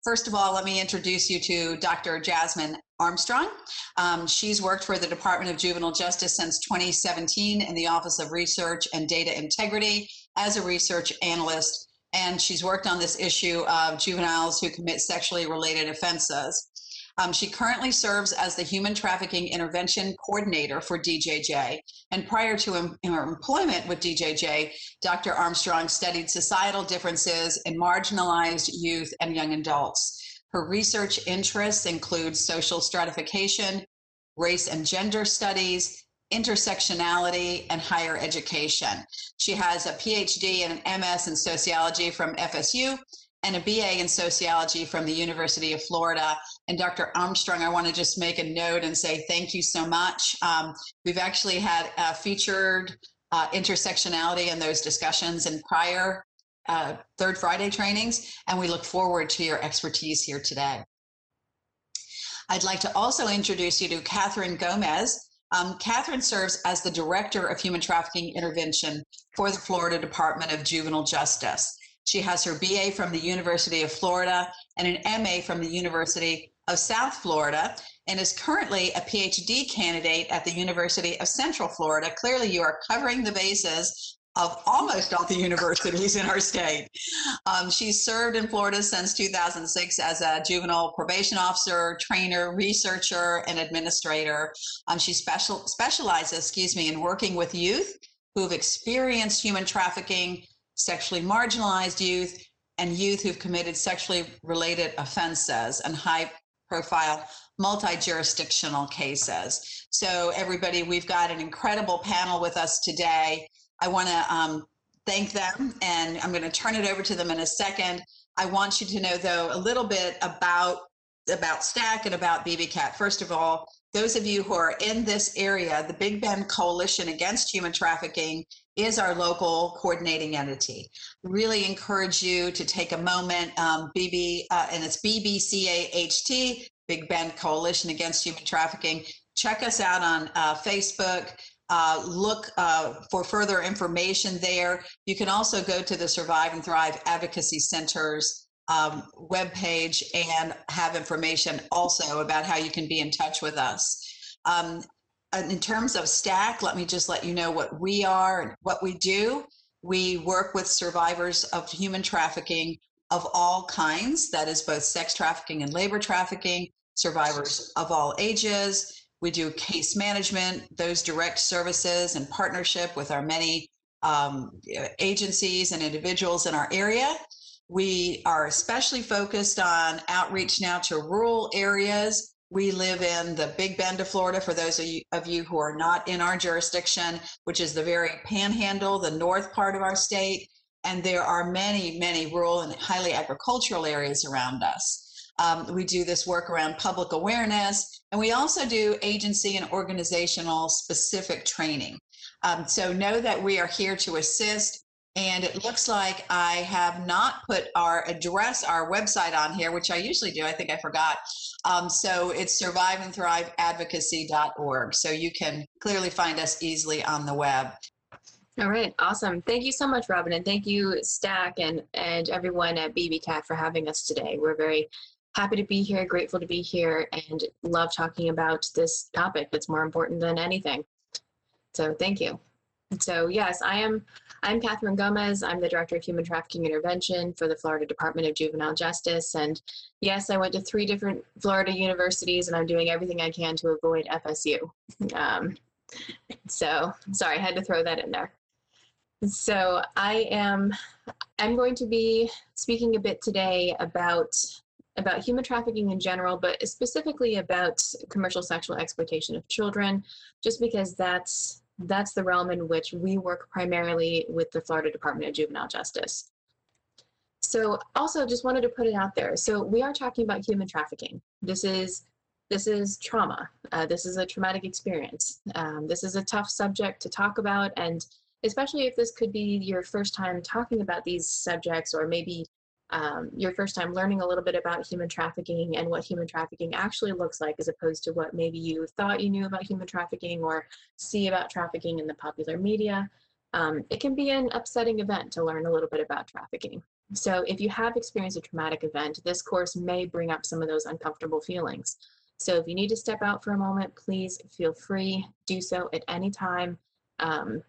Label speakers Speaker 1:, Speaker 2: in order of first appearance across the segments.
Speaker 1: First of all, let me introduce you to Dr. Jasmine Armstrong. She's worked for the Department of Juvenile Justice since 2017 in the Office of Research and Data Integrity as a research analyst, and she's worked on this issue of juveniles who commit sexually related offenses. She currently serves as the Human Trafficking Intervention Coordinator for DJJ. And prior to her employment with DJJ, Dr. Armstrong studied societal differences in marginalized youth and young adults. Her research interests include social stratification, race and gender studies, intersectionality, and higher education. She has a PhD and an MS in sociology from FSU and a BA in sociology from the University of Florida. And Dr. Armstrong, I want to just make a note and say thank you so much. We've actually had featured intersectionality in those discussions in prior Third Friday trainings, and we look forward to your expertise here today. I'd like to also introduce you to Catherine Gomez. Catherine serves as the Director of Human Trafficking Intervention for the Florida Department of Juvenile Justice. She has her BA from the University of Florida and an MA from the University of South Florida, and is currently a PhD candidate at the University of Central Florida. Clearly, you are covering the bases of almost all the universities in our state. She's served in Florida since 2006 as a juvenile probation officer, trainer, researcher, and administrator. She specializes, in working with youth who've experienced human trafficking, sexually marginalized youth, and youth who've committed sexually related offenses and high-profile multi-jurisdictional cases. So everybody, we've got an incredible panel with us today. I want to thank them, and I'm going to turn it over to them in a second. I want you to know, though, a little bit about STAC and about BBCAT. First of all, those of you who are in this area, the Big Bend Coalition Against Human Trafficking is our local coordinating entity. Really encourage you to take a moment, and it's BBCAHT, Big Bend Coalition Against Human Trafficking. Check us out on Facebook. Look for further information there. You can also go to the Survive and Thrive Advocacy Center's webpage and have information also about how you can be in touch with us. In terms of STAC, let me just let you know what we are and what we do. We work with survivors of human trafficking of all kinds, that is both sex trafficking and labor trafficking, survivors of all ages. We do case management, those direct services in partnership with our many agencies and individuals in our area. We are especially focused on outreach now to rural areas. We live in the Big Bend of Florida, for those of you who are not in our jurisdiction, which is the very panhandle, the north part of our state. And there are many, many rural and highly agricultural areas around us. We do this work around public awareness, and we also do agency and organizational specific training. So know that we are here to assist. And it looks like I have not put our address, our website on here, which I usually do. I think I forgot. So it's surviveandthriveadvocacy.org. So you can clearly find us easily on the web.
Speaker 2: All right. Awesome. Thank you so much, Robin. And thank you, STAC, and everyone at BBCAT for having us today. We're very happy to be here, grateful to be here, and love talking about this topic that's more important than anything. So thank you. So yes, I'm Catherine Gomez. I'm the Director of Human Trafficking Intervention for the Florida Department of Juvenile Justice. And yes, I went to 3 different Florida universities, and I'm doing everything I can to avoid FSU. So sorry, I had to throw that in there. So I'm going to be speaking a bit today about human trafficking in general, but specifically about commercial sexual exploitation of children, just because that's the realm in which we work primarily with the Florida Department of Juvenile Justice. So also just wanted to put it out there. So we are talking about human trafficking. This is trauma. This is a traumatic experience. This is a tough subject to talk about, and especially if this could be your first time talking about these subjects, or maybe your first time learning a little bit about human trafficking and what human trafficking actually looks like, as opposed to what maybe you thought you knew about human trafficking or see about trafficking in the popular media. It can be an upsetting event to learn a little bit about trafficking. So if you have experienced a traumatic event, this course may bring up some of those uncomfortable feelings. So if you need to step out for a moment, please feel free, do so at any time.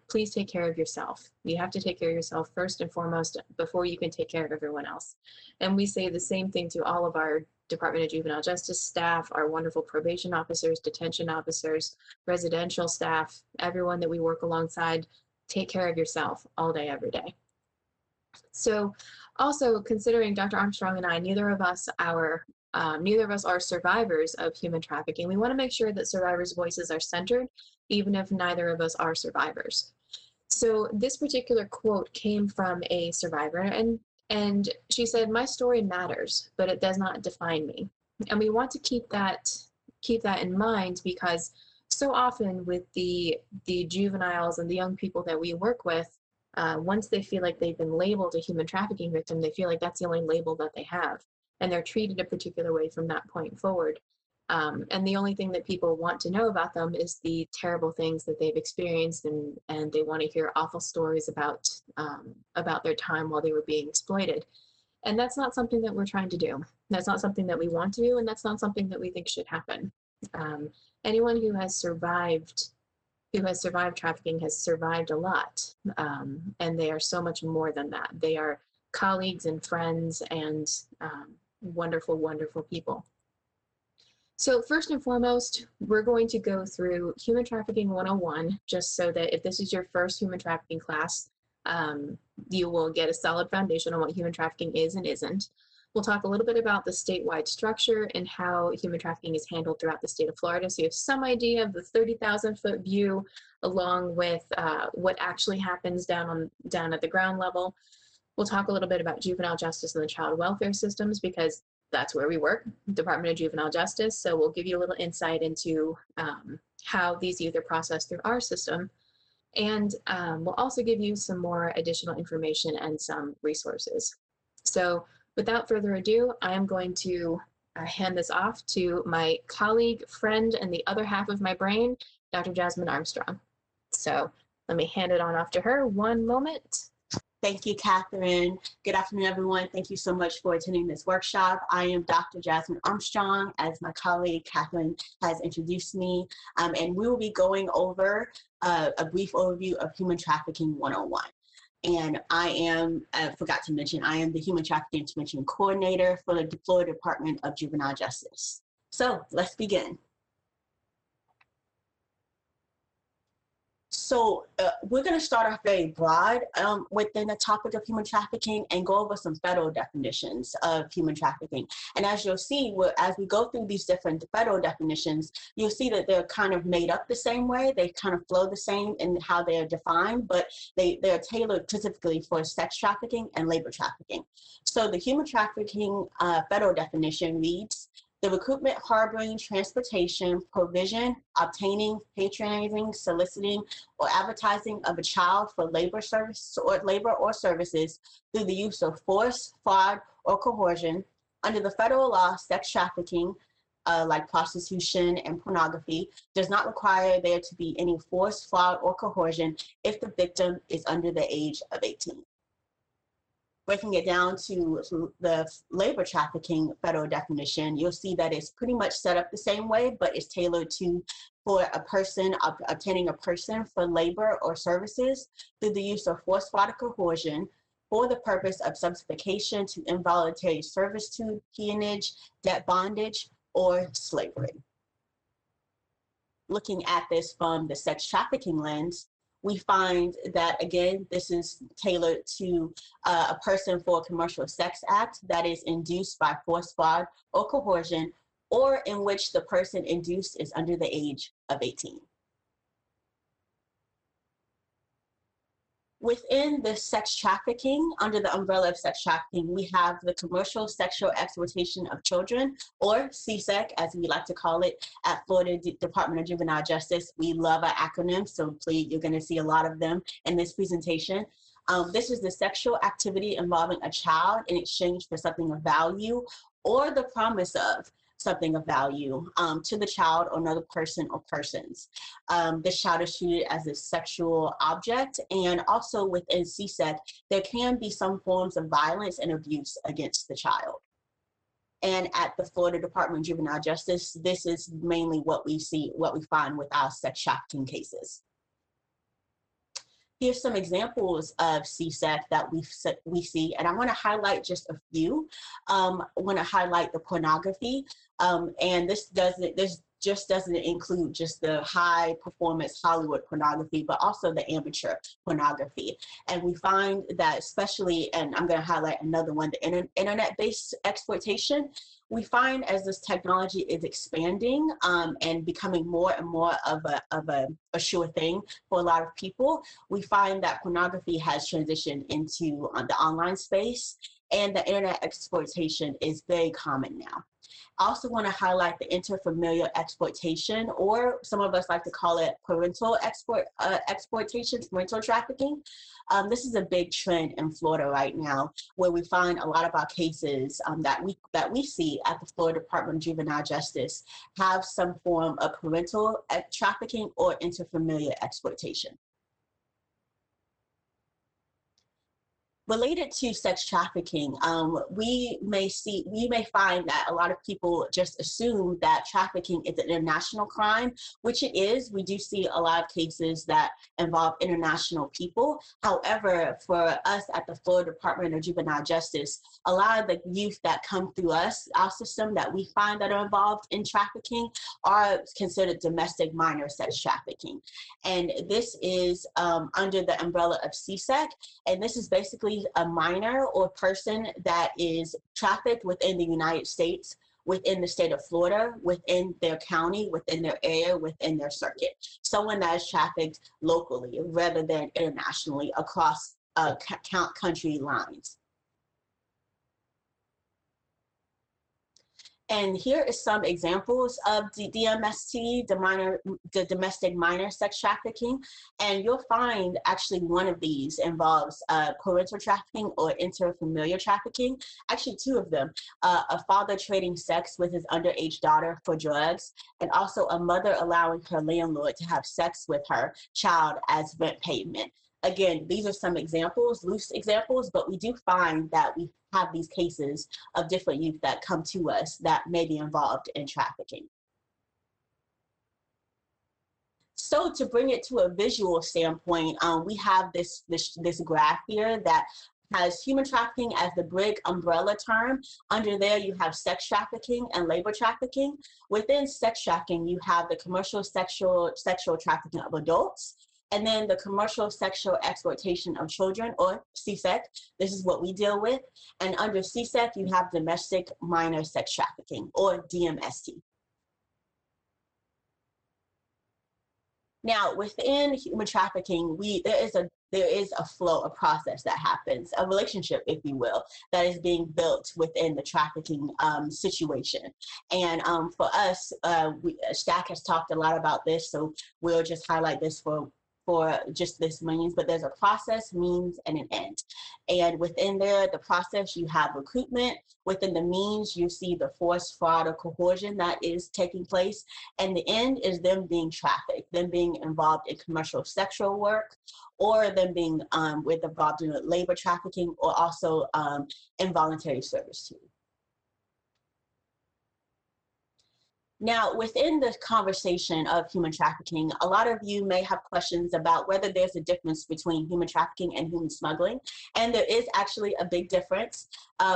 Speaker 2: Please take care of yourself. You have to take care of yourself first and foremost before you can take care of everyone else. And we say the same thing to all of our Department of Juvenile Justice staff, our wonderful probation officers, detention officers, residential staff, everyone that we work alongside. Take care of yourself all day, every day. So also considering Dr. Armstrong and I, neither of us are survivors of human trafficking. We want to make sure that survivors' voices are centered, even if neither of us are survivors. So this particular quote came from a survivor, and she said, "My story matters, but it does not define me." And we want to keep that in mind, because so often with the juveniles and the young people that we work with, once they feel like they've been labeled a human trafficking victim, they feel like that's the only label that they have, and they're treated a particular way from that point forward. And the only thing that people want to know about them is the terrible things that they've experienced, and they want to hear awful stories about their time while they were being exploited. And that's not something that we're trying to do. That's not something that we want to do, and that's not something that we think should happen. Anyone who has survived trafficking has survived a lot, and they are so much more than that. They are colleagues and friends and wonderful, wonderful people. So first and foremost, we're going to go through Human Trafficking 101, just so that if this is your first human trafficking class, you will get a solid foundation on what human trafficking is and isn't. We'll talk a little bit about the statewide structure and how human trafficking is handled throughout the state of Florida, so you have some idea of the 30,000-foot view, along with what actually happens down at the ground level. We'll talk a little bit about juvenile justice and the child welfare systems, because that's where we work, Department of Juvenile Justice. So we'll give you a little insight into how these youth are processed through our system. And we'll also give you some more additional information and some resources. So without further ado, I am going to hand this off to my colleague, friend, and the other half of my brain, Dr. Jasmine Armstrong. So let me hand it on off to her. One moment.
Speaker 3: Thank you, Catherine. Good afternoon, everyone. Thank you so much for attending this workshop. I am Dr. Jasmine Armstrong, as my colleague Catherine has introduced me, and we will be going over a brief overview of Human Trafficking 101. And I am, forgot to mention, I am the Human Trafficking Intervention Coordinator for the Florida Department of Juvenile Justice. So let's begin. So we're going to start off very broad within the topic of human trafficking and go over some federal definitions of human trafficking. And as you'll see, as we go through these different federal definitions, you'll see that they're kind of made up the same way. They kind of flow the same in how they are defined, but they're tailored specifically for sex trafficking and labor trafficking. So the human trafficking federal definition reads: the recruitment, harboring, transportation, provision, obtaining, patronizing, soliciting, or advertising of a child for labor or services through the use of force, fraud, or coercion. Under the federal law, sex trafficking, like prostitution and pornography, does not require there to be any force, fraud, or coercion if the victim is under the age of 18. Breaking it down to the labor trafficking federal definition, you'll see that it's pretty much set up the same way, but it's tailored for a person, obtaining a person for labor or services through the use of force, fraud, or coercion for the purpose of substitution to involuntary servitude, peonage, debt bondage, or slavery. Looking at this from the sex trafficking lens, we find that, again, this is tailored to a person for a commercial sex act that is induced by force, fraud, or coercion, or in which the person induced is under the age of 18. Within the sex trafficking, under the umbrella of sex trafficking, we have the commercial sexual exploitation of children, or CSEC, as we like to call it at Florida Department of Juvenile Justice. We love our acronyms, so please, you're going to see a lot of them in this presentation. This is the sexual activity involving a child in exchange for something of value or the promise of something of value to the child or another person or persons. This child is treated as a sexual object, and also within CSEC, there can be some forms of violence and abuse against the child. And at the Florida Department of Juvenile Justice, this is mainly what we see, what we find with our sex trafficking cases. Here's some examples of CSEC that we see, and I want to highlight just a few. I want to highlight the pornography, and this just doesn't include just the high performance Hollywood pornography, but also the amateur pornography. And we find that especially, and I'm going to highlight another one, the internet-based exploitation. We find as this technology is expanding and becoming more and more of a sure thing for a lot of people, we find that pornography has transitioned into the online space, and the internet exploitation is very common now. I also want to highlight the interfamilial exploitation, or some of us like to call it parental exploitation, parental trafficking. This is a big trend in Florida right now, where we find a lot of our cases that we see at the Florida Department of Juvenile Justice have some form of parental trafficking or interfamilial exploitation. Related to sex trafficking, we may find that a lot of people just assume that trafficking is an international crime, which it is. We do see a lot of cases that involve international people. However, for us at the Florida Department of Juvenile Justice, a lot of the youth that come through our system that we find that are involved in trafficking are considered domestic minor sex trafficking. And this is under the umbrella of CSEC, and this is basically a minor or person that is trafficked within the United States, within the state of Florida, within their county, within their area, within their circuit. Someone that is trafficked locally rather than internationally across country lines. And here is some examples of the DMST, the domestic minor sex trafficking. And you'll find actually one of these involves parental trafficking or interfamilial trafficking. Actually, two of them, a father trading sex with his underage daughter for drugs, and also a mother allowing her landlord to have sex with her child as rent payment. Again, these are some examples, loose examples, but we do find that we have these cases of different youth that come to us that may be involved in trafficking. So to bring it to a visual standpoint, we have this graph here that has human trafficking as the big umbrella term. Under there, you have sex trafficking and labor trafficking. Within sex trafficking, you have the commercial sexual trafficking of adults, and then the commercial sexual exploitation of children, or CSEC. This is what we deal with. And under CSEC, you have domestic minor sex trafficking, or DMST. Now, within human trafficking, there is a flow, a process that happens, a relationship, if you will, that is being built within the trafficking situation. And for us, Stack has talked a lot about this, so we'll just highlight this for just this means, but there's a process, means, and an end. And within there, the process, you have recruitment. Within the means, you see the force, fraud, or coercion that is taking place. And the end is them being trafficked, them being involved in commercial sexual work, or them being involved in labor trafficking, or also involuntary servitude. Now, within the conversation of human trafficking, a lot of you may have questions about whether there's a difference between human trafficking and human smuggling, and there is actually a big difference.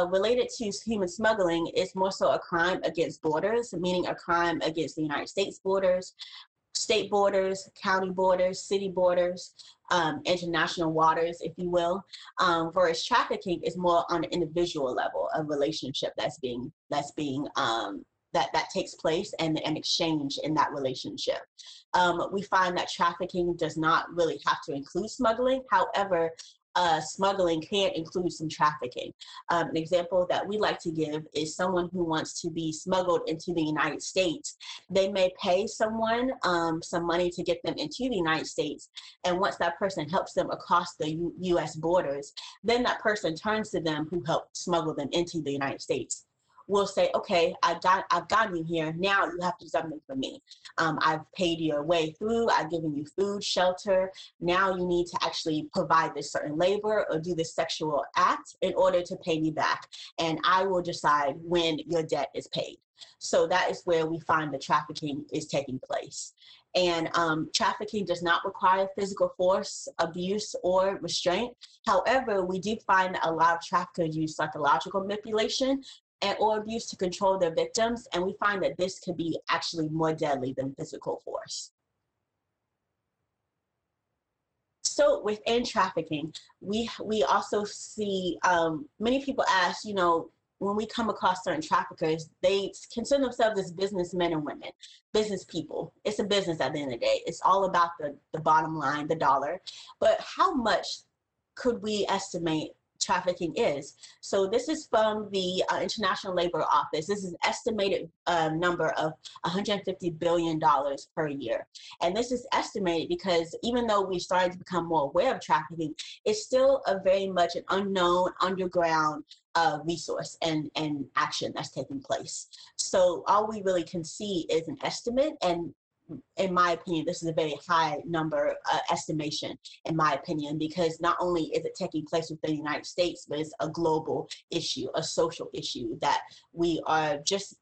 Speaker 3: Related to human smuggling, it's more so a crime against borders, meaning a crime against the United States borders, state borders, county borders, city borders, international waters, if you will. Whereas trafficking is more on an individual level, a relationship that takes place, and an exchange in that relationship. We find that trafficking does not really have to include smuggling. However, smuggling can include some trafficking. An example that we like to give is someone who wants to be smuggled into the United States. They may pay someone some money to get them into the United States, and once that person helps them across the US borders, then that person turns to them who helped smuggle them into the United States. will say, okay, I've gotten you here. Now you have to do something for me. I've paid your way through. I've given you food, shelter. Now you need to actually provide this certain labor or do this sexual act in order to pay me back. And I will decide when your debt is paid. So that is where we find the trafficking is taking place. And trafficking does not require physical force, abuse, or restraint. However, we do find that a lot of traffickers use psychological manipulation and or abuse to control their victims. And we find that this could be actually more deadly than physical force. So within trafficking, we also see many people ask, you know, when we come across certain traffickers, they consider themselves as businessmen and women, business people. It's a business at the end of the day. It's all about the bottom line, the dollar. But how much could we estimate trafficking is? So this is from the International Labor Office. This is an estimated number of $150 billion per year. And this is estimated because even though we started to become more aware of trafficking, it's still a very much an unknown underground resource and action that's taking place. So all we really can see is an estimate, and in my opinion, this is a very high number estimation, in my opinion, because not only is it taking place within the United States, but it's a global issue, a social issue that we are just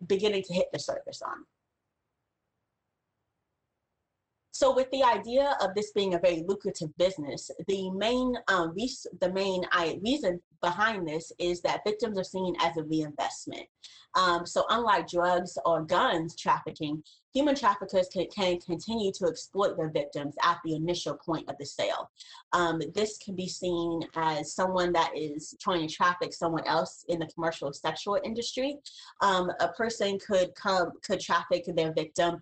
Speaker 3: beginning to hit the surface on. So with the idea of this being a very lucrative business, the main reason behind this is that victims are seen as a reinvestment. So unlike drugs or guns trafficking, human traffickers can continue to exploit their victims at the initial point of the sale. This can be seen as someone that is trying to traffic someone else in the commercial sexual industry. A person could traffic their victim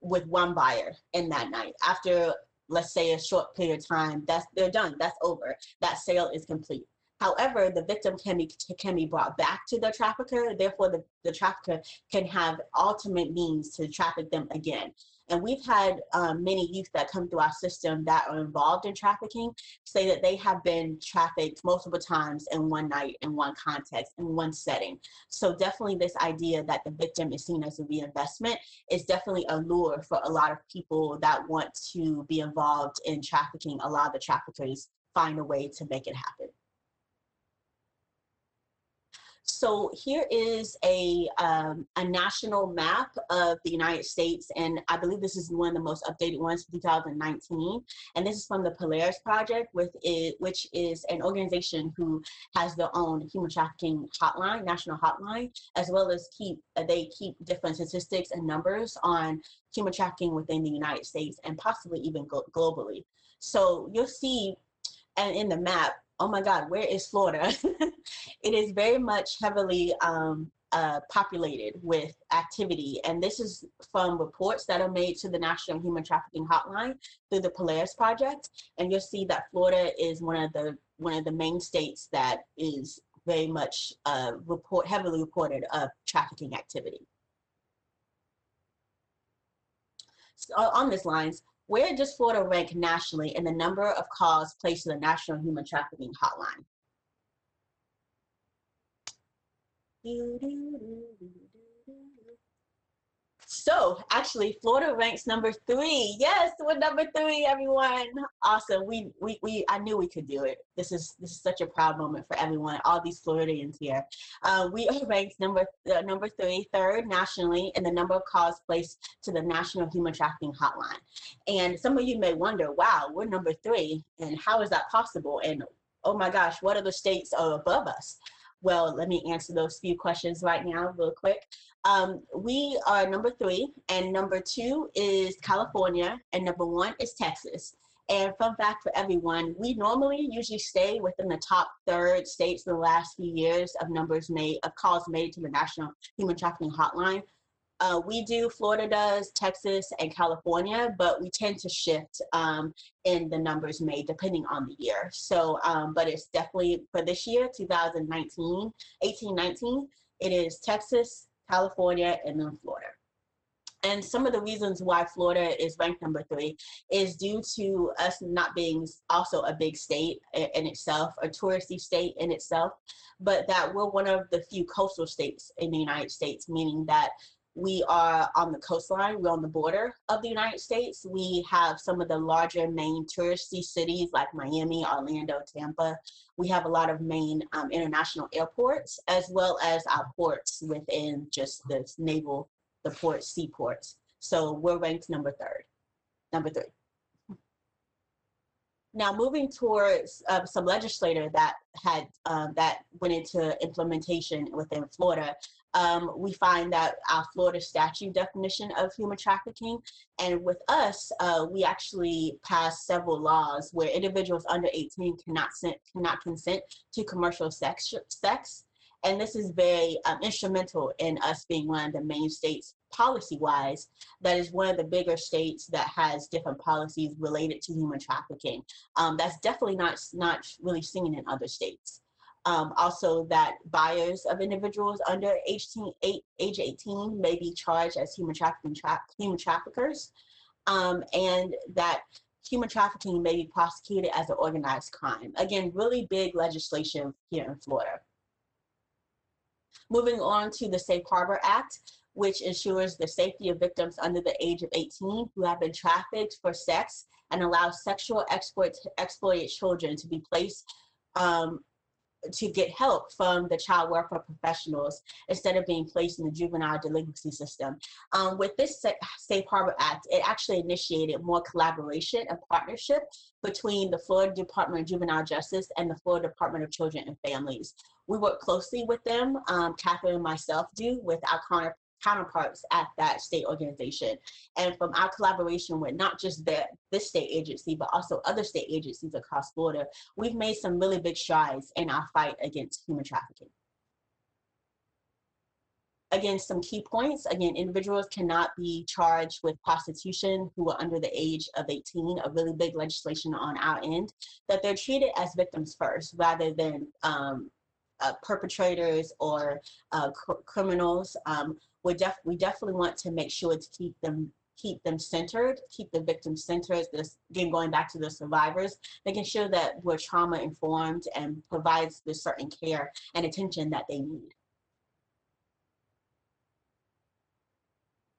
Speaker 3: with one buyer in that night. After, let's say, a short period of time, they're done. That's over. That sale is complete. However, the victim can be brought back to the trafficker. Therefore, the trafficker can have ultimate means to traffic them again. And we've had many youth that come through our system that are involved in trafficking say that they have been trafficked multiple times in one night, in one context, in one setting. So definitely this idea that the victim is seen as a reinvestment is definitely a lure for a lot of people that want to be involved in trafficking. A lot of the traffickers find a way to make it happen. So here is a national map of the United States, and I believe this is one of the most updated ones for 2019. And this is from the Polaris Project, which is an organization who has their own human trafficking hotline, national hotline, as well as they keep different statistics and numbers on human trafficking within the United States and possibly even globally. So you'll see, and in the map, oh my God, where is Florida? It is very much heavily populated with activity. And this is from reports that are made to the National Human Trafficking Hotline through the Polaris Project. And you'll see that Florida is one of the main states that is very much heavily reported of trafficking activity. So on this lines, where does Florida rank nationally in the number of calls placed to the National Human Trafficking Hotline? So actually, Florida ranks number 3. Yes, we're number 3, everyone. Awesome. I knew we could do it. This is such a proud moment for everyone. All these Floridians here. We are ranked number 3, third nationally in the number of calls placed to the National Human Trafficking Hotline. And some of you may wonder, wow, we're number 3, and how is that possible? And oh my gosh, what other states are above us? Well, let me answer those few questions right now real quick. We are number 3, and number 2 is California, and number 1 is Texas. And fun fact for everyone, we normally usually stay within the top third states in the last few years of calls made to the National Human Trafficking Hotline. Florida does, Texas, and California, but we tend to shift in the numbers made depending on the year. So, but it's definitely for this year, 2018-19, it is Texas, California, and then Florida. And some of the reasons why Florida is ranked number 3 is due to us not being also a big state in itself, a touristy state in itself, but that we're one of the few coastal states in the United States, meaning that we are on the coastline, we're on the border of the United States. We have some of the larger main touristy cities like Miami, Orlando, Tampa. We have a lot of main international airports, as well as our ports within just the ports, seaports. So we're ranked number 3. Now, moving towards some legislator that went into implementation within Florida, we find that our Florida statute definition of human trafficking, and with us, we actually passed several laws where individuals under 18 cannot consent to commercial sex. And this is very instrumental in us being one of the main states policy-wise. That is one of the bigger states that has different policies related to human trafficking. That's definitely not really seen in other states. Also, that buyers of individuals under age 18 may be charged as human traffickers, and that human trafficking may be prosecuted as an organized crime. Again, really big legislation here in Florida. Moving on to the Safe Harbor Act, which ensures the safety of victims under the age of 18 who have been trafficked for sex, and allows sexual exploited children to be placed to get help from the child welfare professionals instead of being placed in the juvenile delinquency system. With this Safe Harbor Act, it actually initiated more collaboration and partnership between the Florida Department of Juvenile Justice and the Florida Department of Children and Families. We work closely with them, Catherine and myself do, with our counterparts at that state organization. And from our collaboration with not just this state agency, but also other state agencies across Florida, we've made some really big strides in our fight against human trafficking. Again, some key points. Again, individuals cannot be charged with prostitution who are under the age of 18, a really big legislation on our end, that they're treated as victims first rather than perpetrators or criminals. We definitely want to make sure to keep them centered, keep the victims centered. This, again, going back to the survivors, making sure that we're trauma informed and provides the certain care and attention that they need.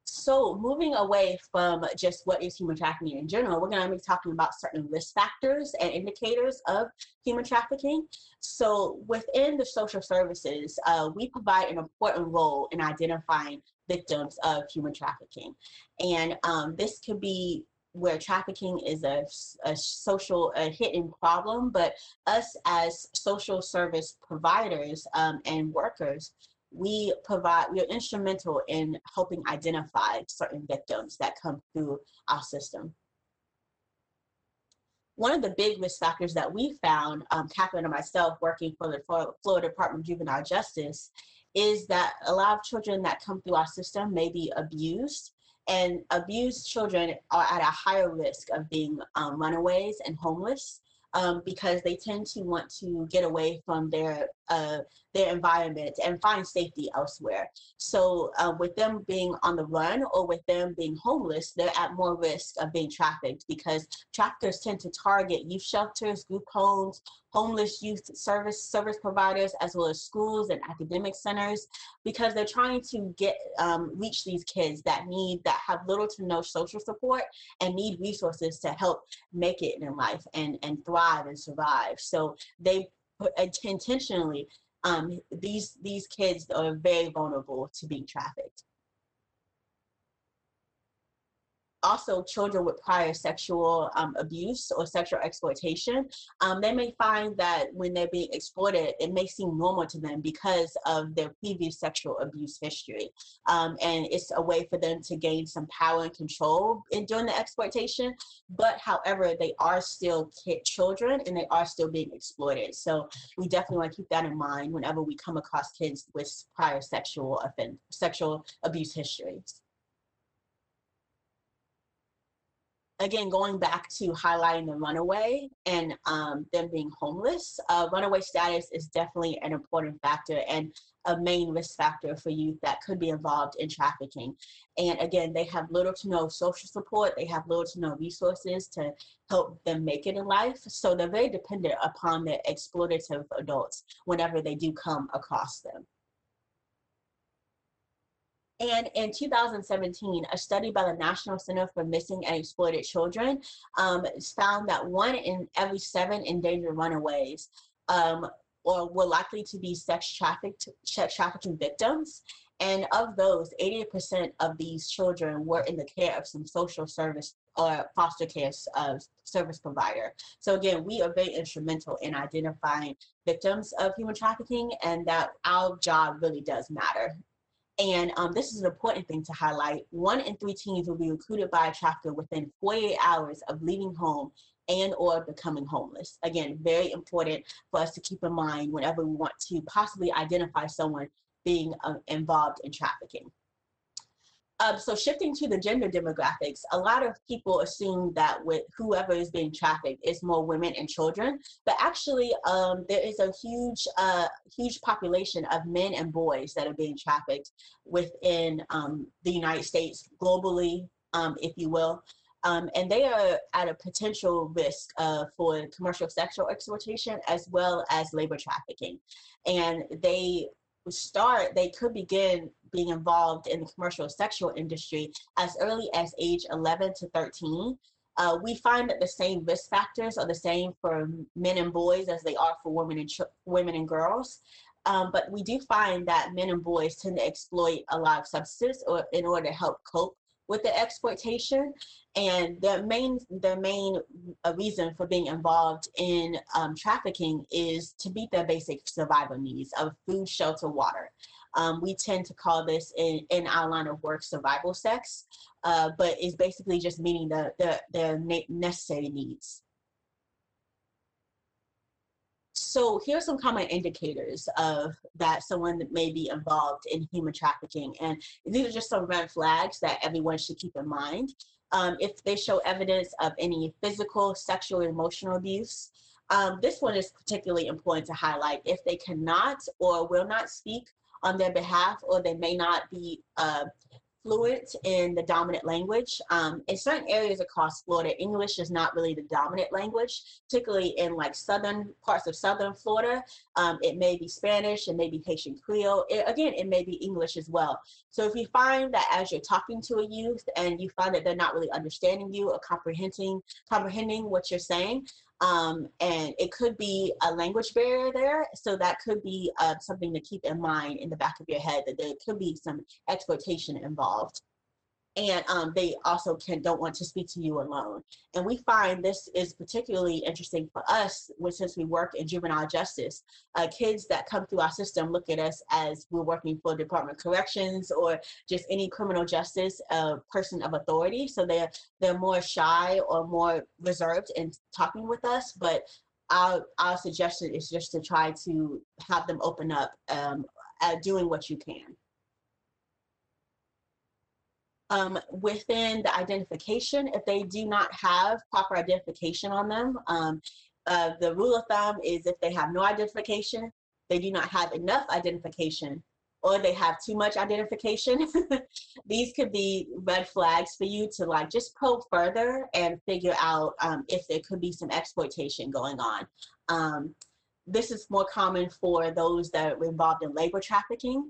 Speaker 3: So moving away from just what is human trafficking in general, we're going to be talking about certain risk factors and indicators of human trafficking. So within the social services, we provide an important role in identifying victims of human trafficking. And this could be where trafficking is a hidden problem, but us as social service providers and workers, we are instrumental in helping identify certain victims that come through our system. One of the big risk factors that we found, Catherine and myself working for the Florida Department of Juvenile Justice, is that a lot of children that come through our system may be abused, and abused children are at a higher risk of being runaways and homeless. Because they tend to want to get away from their environment and find safety elsewhere. So with them being on the run or with them being homeless, they're at more risk of being trafficked, because traffickers tend to target youth shelters, group homes, homeless youth service providers, as well as schools and academic centers, because they're trying to reach these kids that have little to no social support and need resources to help make it in life and thrive and survive. So they intentionally, these kids are very vulnerable to being trafficked. Also, children with prior sexual abuse or sexual exploitation, they may find that when they're being exploited, it may seem normal to them because of their previous sexual abuse history. And it's a way for them to gain some power and control during the exploitation. But however, they are still children and they are still being exploited. So we definitely want to keep that in mind whenever we come across kids with prior sexual abuse histories. again, going back to highlighting the runaway and them being homeless, runaway status is definitely an important factor and a main risk factor for youth that could be involved in trafficking. And again, they have little to no social support. They have little to no resources to help them make it in life. So they're very dependent upon their exploitative adults whenever they do come across them. And in 2017, a study by the National Center for Missing and Exploited Children found that 1 in every 7 endangered runaways or were likely to be sex trafficking victims. And of those, 80% of these children were in the care of some social service or foster care service provider. So again, we are very instrumental in identifying victims of human trafficking, and that our job really does matter. And this is an important thing to highlight. 1 in 3 teens will be recruited by a trafficker within 48 hours of leaving home and or becoming homeless. Again, very important for us to keep in mind whenever we want to possibly identify someone being involved in trafficking. So shifting to the gender demographics, a lot of people assume that with whoever is being trafficked is more women and children, but actually there is a huge population of men and boys that are being trafficked within the United States, globally, if you will. And they are at a potential risk for commercial sexual exploitation as well as labor trafficking. And they could begin being involved in the commercial sexual industry as early as age 11 to 13. We find that the same risk factors are the same for men and boys as they are for women and girls. But we do find that men and boys tend to exploit a lot of substances in order to help cope with the exploitation. And the main reason for being involved in trafficking is to meet their basic survival needs of food, shelter, water. We tend to call this in our line of work survival sex, but it's basically just meeting their necessary needs. So here's some common indicators of that someone may be involved in human trafficking. And these are just some red flags that everyone should keep in mind. If they show evidence of any physical, sexual, emotional abuse, this one is particularly important to highlight. If they cannot or will not speak on their behalf, or they may not be fluent in the dominant language. In certain areas across Florida, English is not really the dominant language, particularly in like southern parts of southern Florida. It may be Spanish, it may be Haitian Creole. It may be English as well. So if you find that as you're talking to a youth and you find that they're not really understanding you or comprehending what you're saying, and it could be a language barrier there. So that could be something to keep in mind in the back of your head, that there could be some exploitation involved. And they also don't want to speak to you alone. And we find this is particularly interesting for us since we work in juvenile justice. Kids that come through our system look at us as we're working for Department of Corrections or just any criminal justice person of authority. So they're more shy or more reserved in talking with us. But our suggestion is just to try to have them open up at doing what you can. Within the identification, if they do not have proper identification on them, the rule of thumb is if they have no identification, they do not have enough identification, or they have too much identification. These could be red flags for you to like just probe further and figure out if there could be some exploitation going on. This is more common for those that are involved in labor trafficking.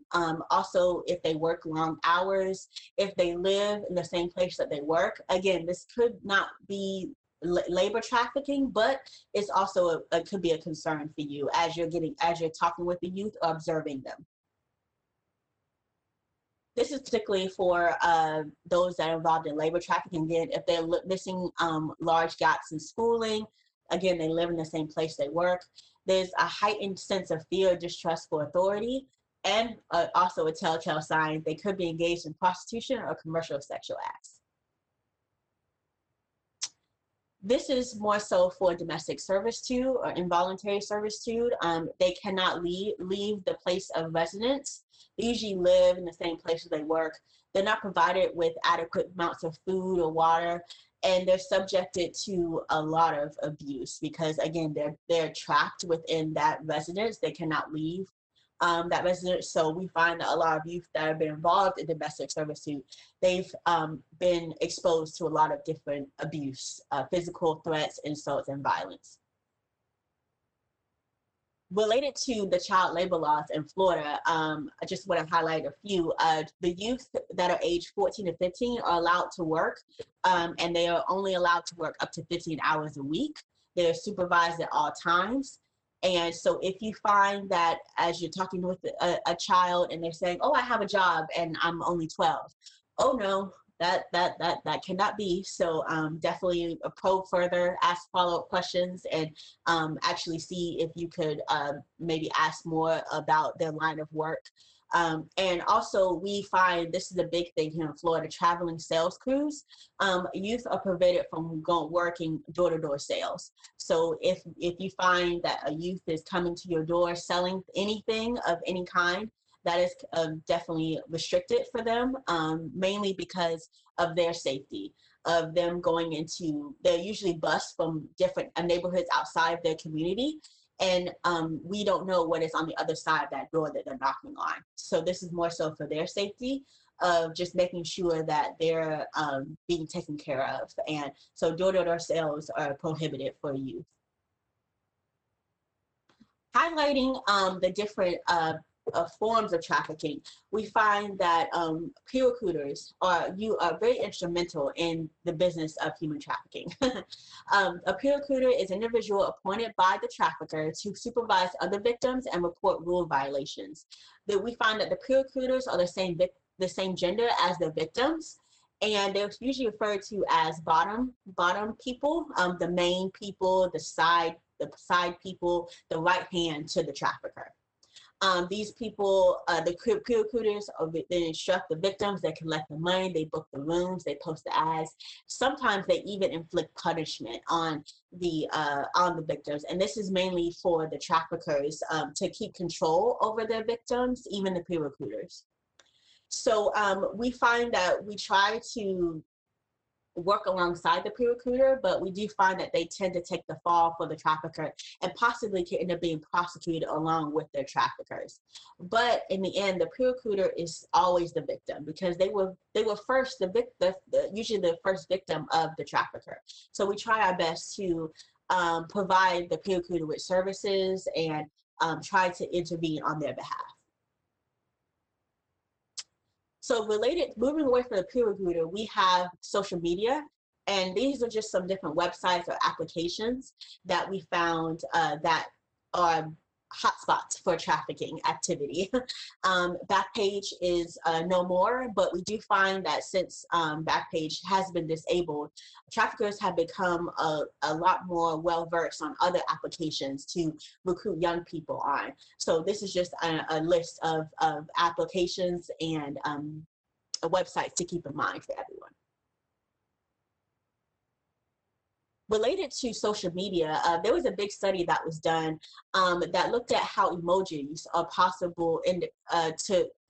Speaker 3: Also, if they work long hours, if they live in the same place that they work. Again, this could not be labor trafficking, but it's also it could be a concern for you as you're talking with the youth or observing them. This is particularly for those that are involved in labor trafficking. Again, if they're missing large gaps in schooling, again, they live in the same place they work. There's a heightened sense of fear or distrust for authority, and also a telltale sign they could be engaged in prostitution or commercial sexual acts. This is more so for domestic servitude or involuntary servitude. They cannot leave the place of residence. They usually live in the same place where they work. They're not provided with adequate amounts of food or water, and they're subjected to a lot of abuse because, again, they're trapped within that residence. They cannot leave that residence. So we find that a lot of youth that have been involved in domestic servitude, they've been exposed to a lot of different abuse, physical threats, insults, and violence. Related to the child labor laws in Florida, I just want to highlight a few. The youth that are aged 14 to 15 are allowed to work, and they are only allowed to work up to 15 hours a week. They're supervised at all times. And so if you find that as you're talking with a child and they're saying, oh, I have a job and I'm only 12, oh no, that cannot be. So definitely probe further, ask follow-up questions, and actually see if you could maybe ask more about their line of work. And also we find this is a big thing here in Florida, traveling sales crews. Youth are prevented from working door-to-door sales. So if you find that a youth is coming to your door selling anything of any kind, that is definitely restricted for them, mainly because of their safety, of them going into, they're usually bused from different neighborhoods outside their community. And we don't know what is on the other side of that door that they're knocking on. So this is more so for their safety, of just making sure that they're being taken care of. And so door-to-door sales are prohibited for youth. Highlighting the different forms of trafficking, we find that peer recruiters are very instrumental in the business of human trafficking. A peer recruiter is an individual appointed by the trafficker to supervise other victims and report rule violations. That we find that the peer recruiters are the same gender as the victims, and they're usually referred to as bottom people, the main people, the side people, the right hand to the trafficker. These people, the peer recruiters, they instruct the victims, they collect the money, they book the rooms, they post the ads. Sometimes they even inflict punishment on the victims, and this is mainly for the traffickers to keep control over their victims, even the peer recruiters. So we find that we try to work alongside the peer recruiter, but we do find that they tend to take the fall for the trafficker and possibly can end up being prosecuted along with their traffickers. But in the end, the peer recruiter is always the victim because they were first usually the first victim of the trafficker. So we try our best to provide the peer recruiter with services and try to intervene on their behalf. So moving away from the peer recruiter, we have social media, and these are just some different websites or applications that we found that are hotspots for trafficking activity. Backpage is no more, but we do find that since Backpage has been disabled, traffickers have become a lot more well-versed on other applications to recruit young people on. So this is just a list of applications and websites to keep in mind for everyone. Related to social media, there was a big study that was done that looked at how emojis are possible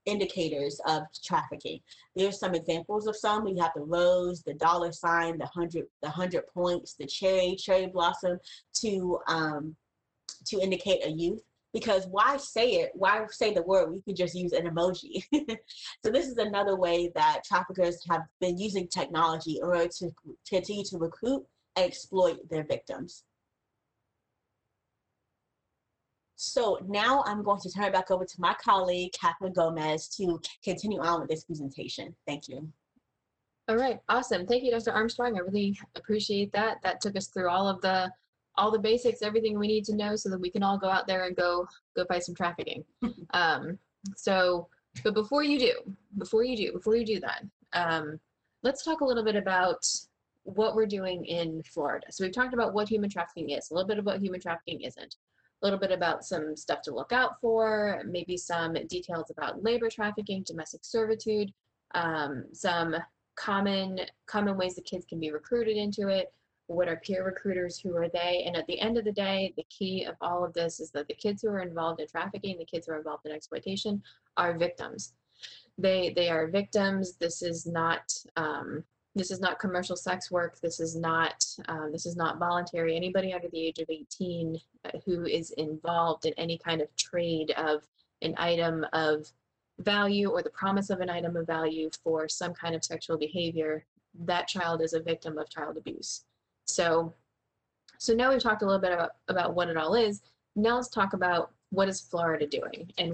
Speaker 3: indicators of trafficking. There's some examples of some. We have the rose, the dollar sign, the 100 points, the cherry blossom to indicate a youth. Because why say it? Why say the word? We could just use an emoji. So this is another way that traffickers have been using technology in order to continue to recruit and exploit their victims. So now I'm going to turn it back over to my colleague, Catherine Gomez, to continue on with this presentation. Thank you.
Speaker 2: All right, awesome. Thank you, Dr. Armstrong. I really appreciate that. That took us through all the basics, everything we need to know so that we can all go out there and go fight some trafficking. But before you do that, let's talk a little bit about what we're doing in Florida. So we've talked about what human trafficking is, a little bit about what human trafficking isn't, a little bit about some stuff to look out for, maybe some details about labor trafficking, domestic servitude, some common ways that kids can be recruited into it. What are peer recruiters? Who are they? And at the end of the day, the key of all of this is that the kids who are involved in trafficking, the kids who are involved in exploitation, are victims. They are victims. This is not This is not commercial sex work. This is not voluntary. Anybody under the age of 18 who is involved in any kind of trade of an item of value or the promise of an item of value for some kind of sexual behavior, that child is a victim of child abuse. So now we've talked a little bit about what it all is. Now let's talk about what is Florida doing and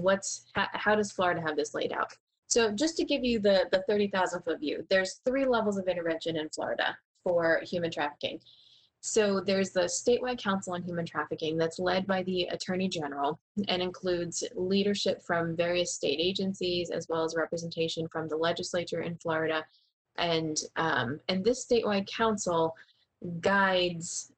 Speaker 2: how does Florida have this laid out. So just to give you the 30,000 foot view, there's 3 levels of intervention in Florida for human trafficking. So there's the statewide council on human trafficking that's led by the attorney general and includes leadership from various state agencies as well as representation from the legislature in Florida. And this statewide council guides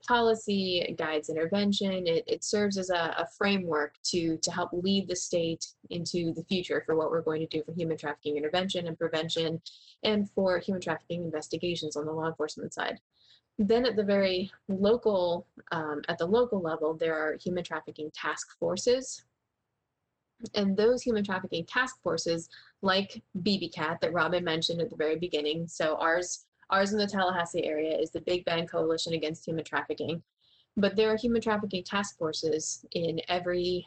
Speaker 2: policy, guides intervention. It serves as a framework to help lead the state into the future for what we're going to do for human trafficking intervention and prevention and for human trafficking investigations on the law enforcement side. Then at the very local, at the local level, there are human trafficking task forces. And those human trafficking task forces, like BBCAT that Robin mentioned at the very beginning, so ours in the Tallahassee area is the Big Bend Coalition Against Human Trafficking. But there are human trafficking task forces in every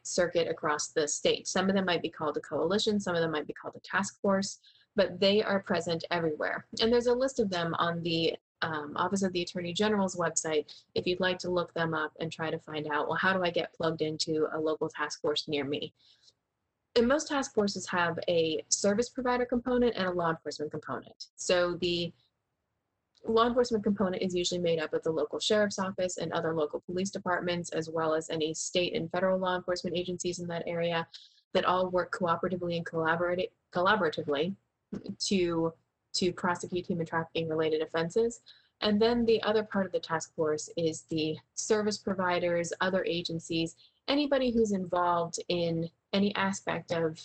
Speaker 2: circuit across the state. Some of them might be called a coalition, some of them might be called a task force, but they are present everywhere. And there's a list of them on the Office of the Attorney General's website if you'd like to look them up and try to find out, well, how do I get plugged into a local task force near me? And most task forces have a service provider component and a law enforcement component. So the law enforcement component is usually made up of the local sheriff's office and other local police departments, as well as any state and federal law enforcement agencies in that area that all work cooperatively and collaboratively to prosecute human trafficking related offenses. And then the other part of the task force is the service providers, other agencies, anybody who's involved in any aspect of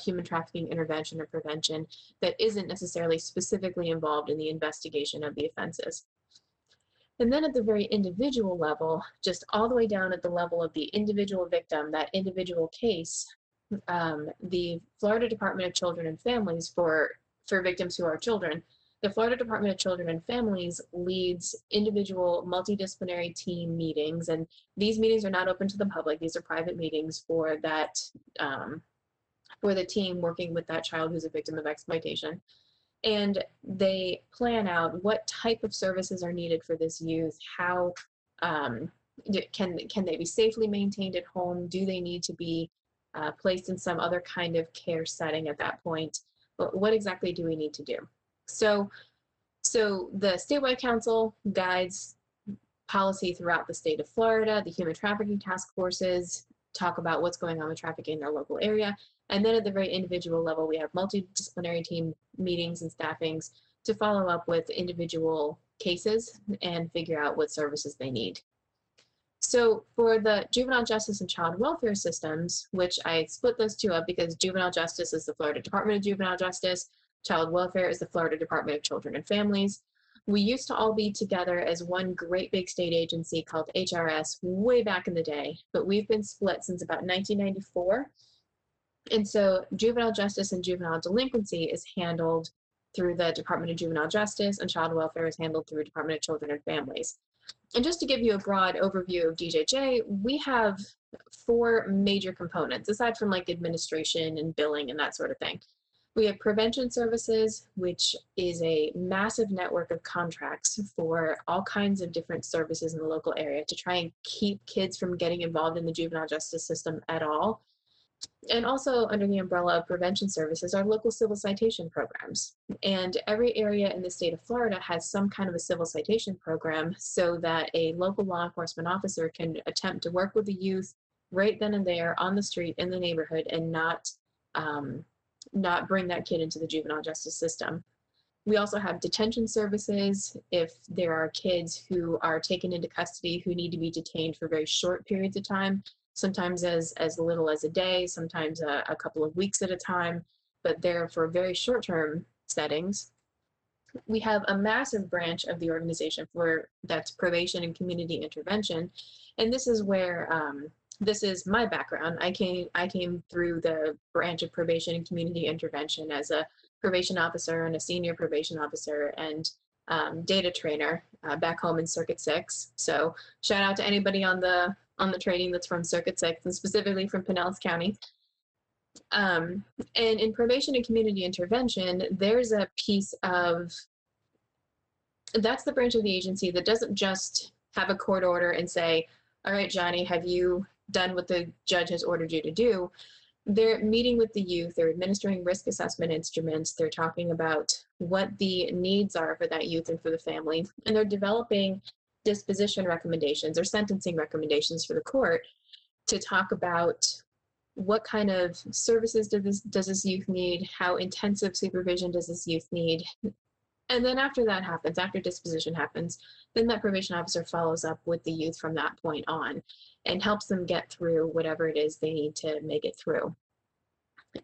Speaker 2: human trafficking intervention or prevention that isn't necessarily specifically involved in the investigation of the offenses. And then at the very individual level, just all the way down at the level of the individual victim, that individual case, the Florida Department of Children and Families for victims who are children, the Florida Department of Children and Families leads individual multidisciplinary team meetings, and these meetings are not open to the public. These are private meetings for that, for the team working with that child who's a victim of exploitation. And they plan out what type of services are needed for this youth, how can they be safely maintained at home, do they need to be placed in some other kind of care setting at that point, what exactly do we need to do? So the statewide council guides policy throughout the state of Florida. The human trafficking task forces talk about what's going on with trafficking in their local area. And then at the very individual level, we have multidisciplinary team meetings and staffings to follow up with individual cases and figure out what services they need. So for the juvenile justice and child welfare systems, which I split those two up because juvenile justice is the Florida Department of Juvenile Justice, child welfare is the Florida Department of Children and Families. We used to all be together as one great big state agency called HRS way back in the day, but we've been split since about 1994. And so juvenile justice and juvenile delinquency is handled through the Department of Juvenile Justice, and child welfare is handled through Department of Children and Families. And just to give you a broad overview of DJJ, we have 4 major components, aside from like administration and billing and that sort of thing. We have prevention services, which is a massive network of contracts for all kinds of different services in the local area to try and keep kids from getting involved in the juvenile justice system at all. And also under the umbrella of prevention services are local civil citation programs. And every area in the state of Florida has some kind of a civil citation program so that a local law enforcement officer can attempt to work with the youth right then and there on the street in the neighborhood and not bring that kid into the juvenile justice system. We also have detention services if there are kids who are taken into custody who need to be detained for very short periods of time, sometimes as little as a day, sometimes a couple of weeks at a time, but they're for very short-term settings. We have a massive branch of the organization that's probation and community intervention, and this is where this is my background. I came through the branch of probation and community intervention as a probation officer and a senior probation officer and data trainer back home in Circuit 6. So shout out to anybody on the training that's from Circuit 6 and specifically from Pinellas County. And in probation and community intervention, there's a piece of, that's the branch of the agency that doesn't just have a court order and say, all right, Johnny, have you done what the judge has ordered you to do? They're meeting with the youth, they're administering risk assessment instruments, they're talking about what the needs are for that youth and for the family, and they're developing disposition recommendations or sentencing recommendations for the court to talk about what kind of services does this youth need, how intensive supervision does this youth need. And then after that happens, after disposition happens, then that probation officer follows up with the youth from that point on and helps them get through whatever it is they need to make it through.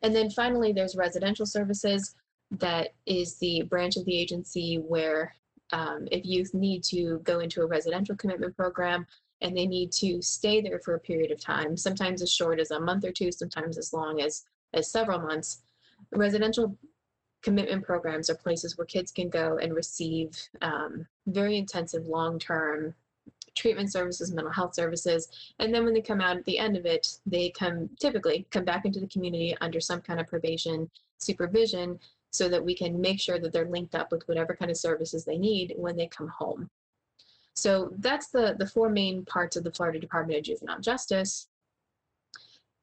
Speaker 2: And then finally, there's residential services. That is the branch of the agency where if youth need to go into a residential commitment program and they need to stay there for a period of time, sometimes as short as a month or two, sometimes as long as several months, residential commitment programs are places where kids can go and receive very intensive long-term treatment services, mental health services, and then when they come out at the end of it, they typically come back into the community under some kind of probation supervision so that we can make sure that they're linked up with whatever kind of services they need when they come home. So that's the four main parts of the Florida Department of Juvenile Justice.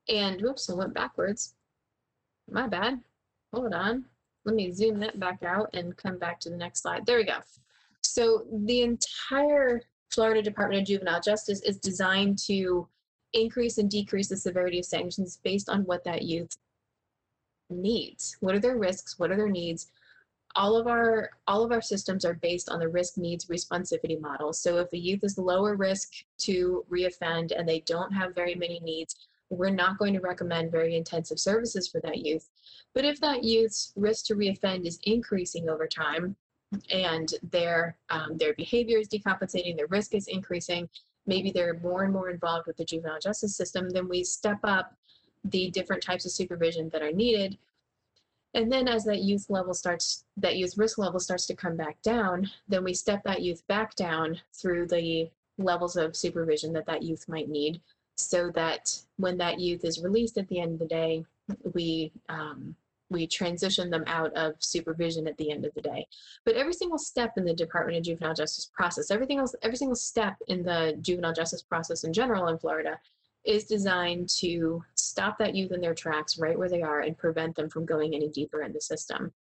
Speaker 2: And whoops, I went backwards. My bad. Hold on. Let me zoom that back out and come back to the next slide. There we go. So the entire Florida Department of Juvenile Justice is designed to increase and decrease the severity of sanctions based on what that youth needs. What are their risks? What are their needs? All of our systems are based on the risk needs responsivity model. So if a youth is lower risk to reoffend and they don't have very many needs, we're not going to recommend very intensive services for that youth. But if that youth's risk to reoffend is increasing over time and their behavior is decompensating, their risk is increasing, maybe they're more and more involved with the juvenile justice system, then we step up the different types of supervision that are needed. And then as that youth risk level starts to come back down, then we step that youth back down through the levels of supervision that youth might need, so that when that youth is released at the end of the day, we transition them out of supervision at the end of the day. But every single step in the Department of Juvenile Justice process, every single step in the juvenile justice process in general in Florida is designed to stop that youth in their tracks right where they are and prevent them from going any deeper in the system.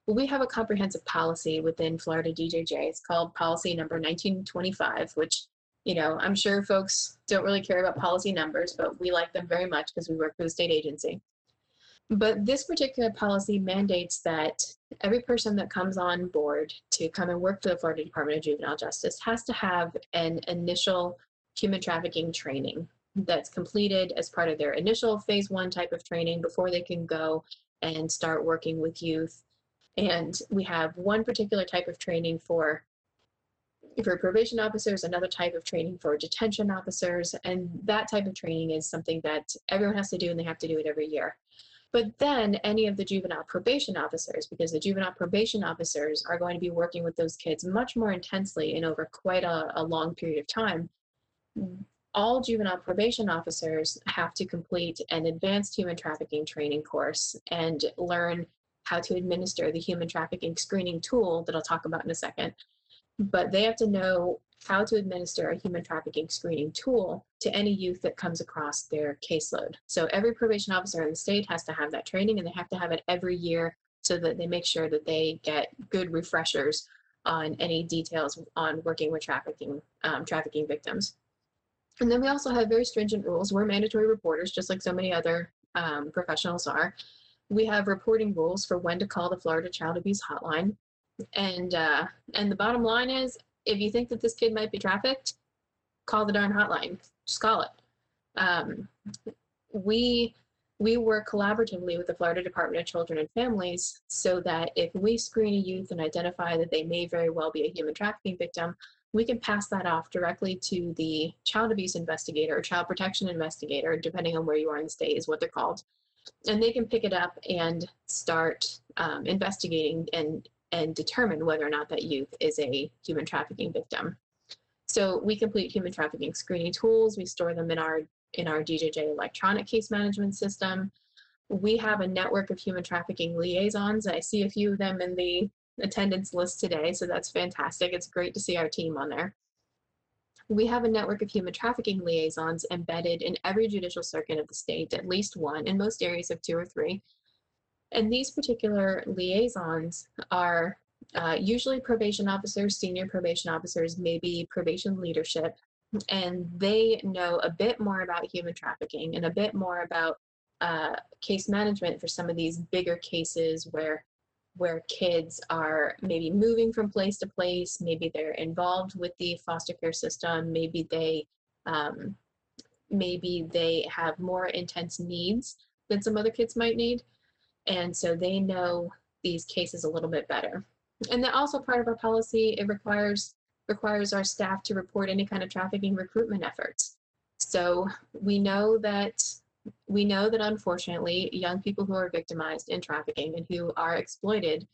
Speaker 2: Well, we have a comprehensive policy within Florida DJJ. It's called policy number 1925, which, I'm sure folks don't really care about policy numbers, but we like them very much because we work for the state agency. But this particular policy mandates that every person that comes on board to come and work for the Florida Department of Juvenile Justice has to have an initial human trafficking training that's completed as part of their initial phase 1 type of training before they can go and start working with youth. And we have one particular type of training for probation officers, another type of training for detention officers, and that type of training is something that everyone has to do, and they have to do it every year. But then any of the juvenile probation officers, because the juvenile probation officers are going to be working with those kids much more intensely and over quite a long period of time, all juvenile probation officers have to complete an advanced human trafficking training course and learn how to administer the human trafficking screening tool that I'll talk about in a second. But they have to know how to administer a human trafficking screening tool to any youth that comes across their caseload. So every probation officer in the state has to have that training, and they have to have it every year so that they make sure that they get good refreshers on any details on working with trafficking victims. And then we also have very stringent rules. We're mandatory reporters, just like so many other professionals are. We have reporting rules for when to call the Florida Child Abuse Hotline. And the bottom line is, if you think that this kid might be trafficked, call the darn hotline. Just call it. We work collaboratively with the Florida Department of Children and Families so that if we screen a youth and identify that they may very well be a human trafficking victim, we can pass that off directly to the child abuse investigator or child protection investigator, depending on where you are in the state is what they're called. And they can pick it up and start investigating and determine whether or not that youth is a human trafficking victim. So we complete human trafficking screening tools. We store them in our DJJ electronic case management system. We have a network of human trafficking liaisons. I see a few of them in the attendance list today, so that's fantastic. It's great to see our team on there. We have a network of human trafficking liaisons embedded in every judicial circuit of the state, at least one, in most areas of 2 or 3. And these particular liaisons are usually probation officers, senior probation officers, maybe probation leadership, and they know a bit more about human trafficking and a bit more about case management for some of these bigger cases where kids are maybe moving from place to place, maybe they're involved with the foster care system, maybe they have more intense needs than some other kids might need. And so they know these cases a little bit better. And then also part of our policy, it requires our staff to report any kind of trafficking recruitment efforts. So we know that unfortunately young people who are victimized in trafficking and who are exploited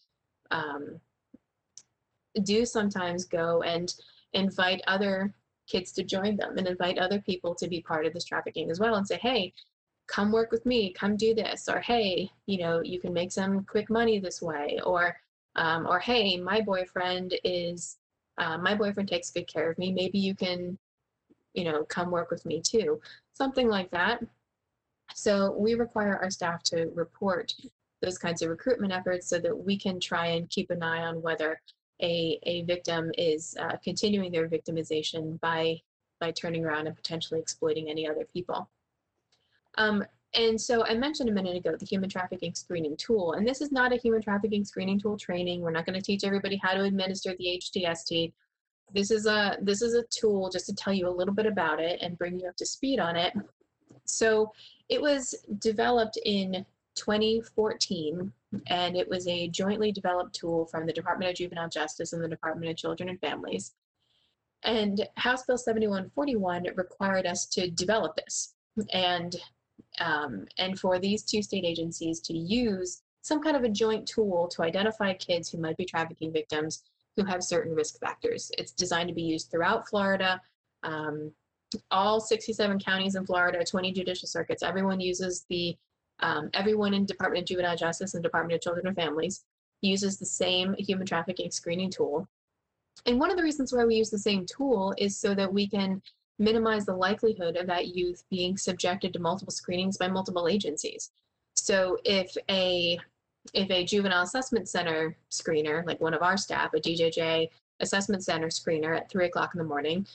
Speaker 2: do sometimes go and invite other kids to join them and invite other people to be part of this trafficking as well and say, hey, come work with me, come do this, or hey, you can make some quick money this way, or hey, my boyfriend takes good care of me, maybe you can come work with me too, something like that. So we require our staff to report those kinds of recruitment efforts so that we can try and keep an eye on whether a victim is continuing their victimization by turning around and potentially exploiting any other people. And so I mentioned a minute ago the human trafficking screening tool, and this is not a human trafficking screening tool training. We're not going to teach everybody how to administer the HTST. This is a tool just to tell you a little bit about it and bring you up to speed on it. So it was developed in 2014, and it was a jointly developed tool from the Department of Juvenile Justice and the Department of Children and Families. And House Bill 7141 required us to develop this. And for these 2 state agencies to use some kind of a joint tool to identify kids who might be trafficking victims who have certain risk factors. It's designed to be used throughout Florida, all 67 counties in Florida, 20 judicial circuits. Everyone uses everyone in Department of Juvenile Justice and Department of Children and Families uses the same human trafficking screening tool. And one of the reasons why we use the same tool is so that we can minimize the likelihood of that youth being subjected to multiple screenings by multiple agencies. So if a juvenile assessment center screener, like one of our staff, a DJJ assessment center screener at 3 o'clock in the morning,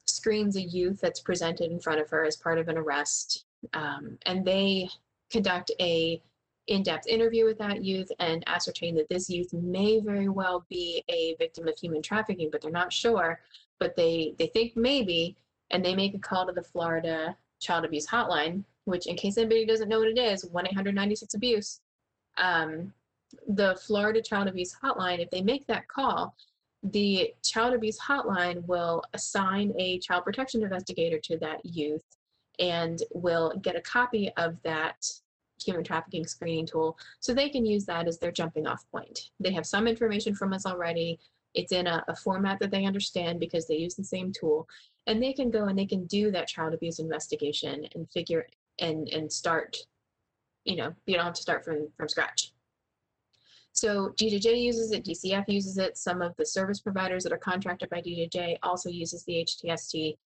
Speaker 2: screens a youth that's presented in front of her as part of an arrest, and they conduct a in-depth interview with that youth and ascertain that this youth may very well be a victim of human trafficking, but they're not sure, but they think maybe, and they make a call to the Florida Child Abuse Hotline, which, in case anybody doesn't know what it is, 1-800-96-ABUSE. The Florida Child Abuse Hotline, if they make that call, the Child Abuse Hotline will assign a child protection investigator to that youth and will get a copy of that human trafficking screening tool so they can use that as their jumping off point. They have some information from us already. It's in a format that they understand because they use the same tool, and they can go and they can do that child abuse investigation and figure and start, you don't have to start from scratch. So DJJ uses it, DCF uses it, some of the service providers that are contracted by DJJ also uses the HTST.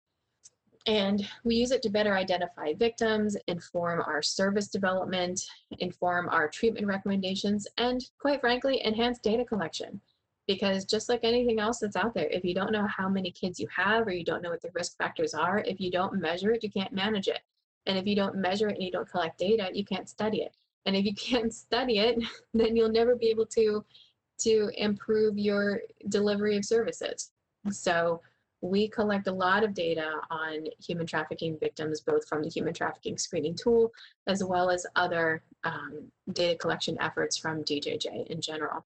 Speaker 2: And we use it to better identify victims, inform our service development, inform our treatment recommendations, and quite frankly, enhance data collection. Because just like anything else that's out there, if you don't know how many kids you have or you don't know what the risk factors are, if you don't measure it, you can't manage it. And if you don't measure it and you don't collect data, you can't study it. And if you can't study it, then you'll never be able to improve your delivery of services. So we collect a lot of data on human trafficking victims, both from the human trafficking screening tool, as well as other data collection efforts from DJJ in general.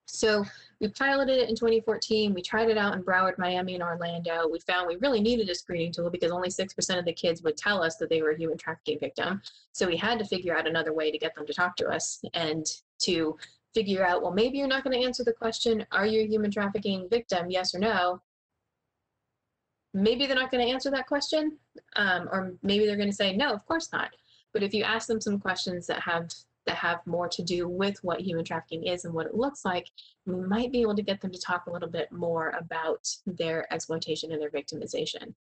Speaker 2: So we piloted it in 2014. We tried it out in Broward, Miami, and Orlando. We found we really needed a screening tool because only 6% of the kids would tell us that they were a human trafficking victim. So we had to figure out another way to get them to talk to us and to figure out, well, maybe you're not going to answer the question, are you a human trafficking victim, yes or no? Maybe they're not going to answer that question, or maybe they're going to say, no, of course not. But if you ask them some questions that have more to do with what human trafficking is and what it looks like, we might be able to get them to talk a little bit more about their exploitation and their victimization.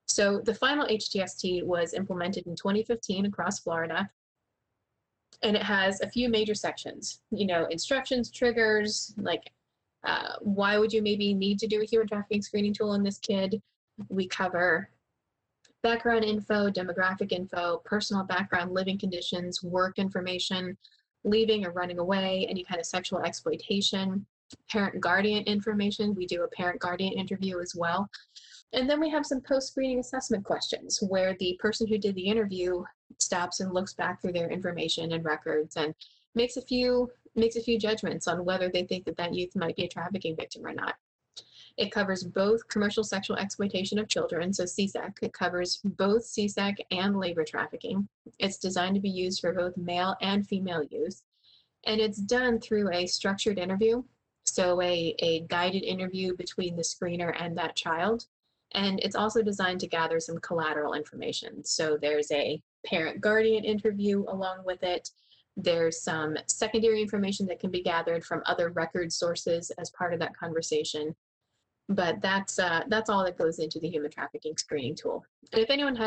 Speaker 2: So the final HTST was implemented in 2015 across Florida, and it has a few major sections, instructions, triggers, like why would you maybe need to do a human trafficking screening tool on this kid? We cover background info, demographic info, personal background, living conditions, work information, leaving or running away, any kind of sexual exploitation, parent guardian information. We do a parent guardian interview as well. And then we have some post-screening assessment questions where the person who did the interview stops and looks back through their information and records and makes a few judgments on whether they think that youth might be a trafficking victim or not. It covers both commercial sexual exploitation of children, so CSEC. It covers both CSEC and labor trafficking. It's designed to be used for both male and female youth. And it's done through a structured interview, so a guided interview between the screener and that child. And it's also designed to gather some collateral information. So there's a parent guardian interview along with it. There's some secondary information that can be gathered from other record sources as part of that conversation. But that's all that goes into the human trafficking screening tool. And if anyone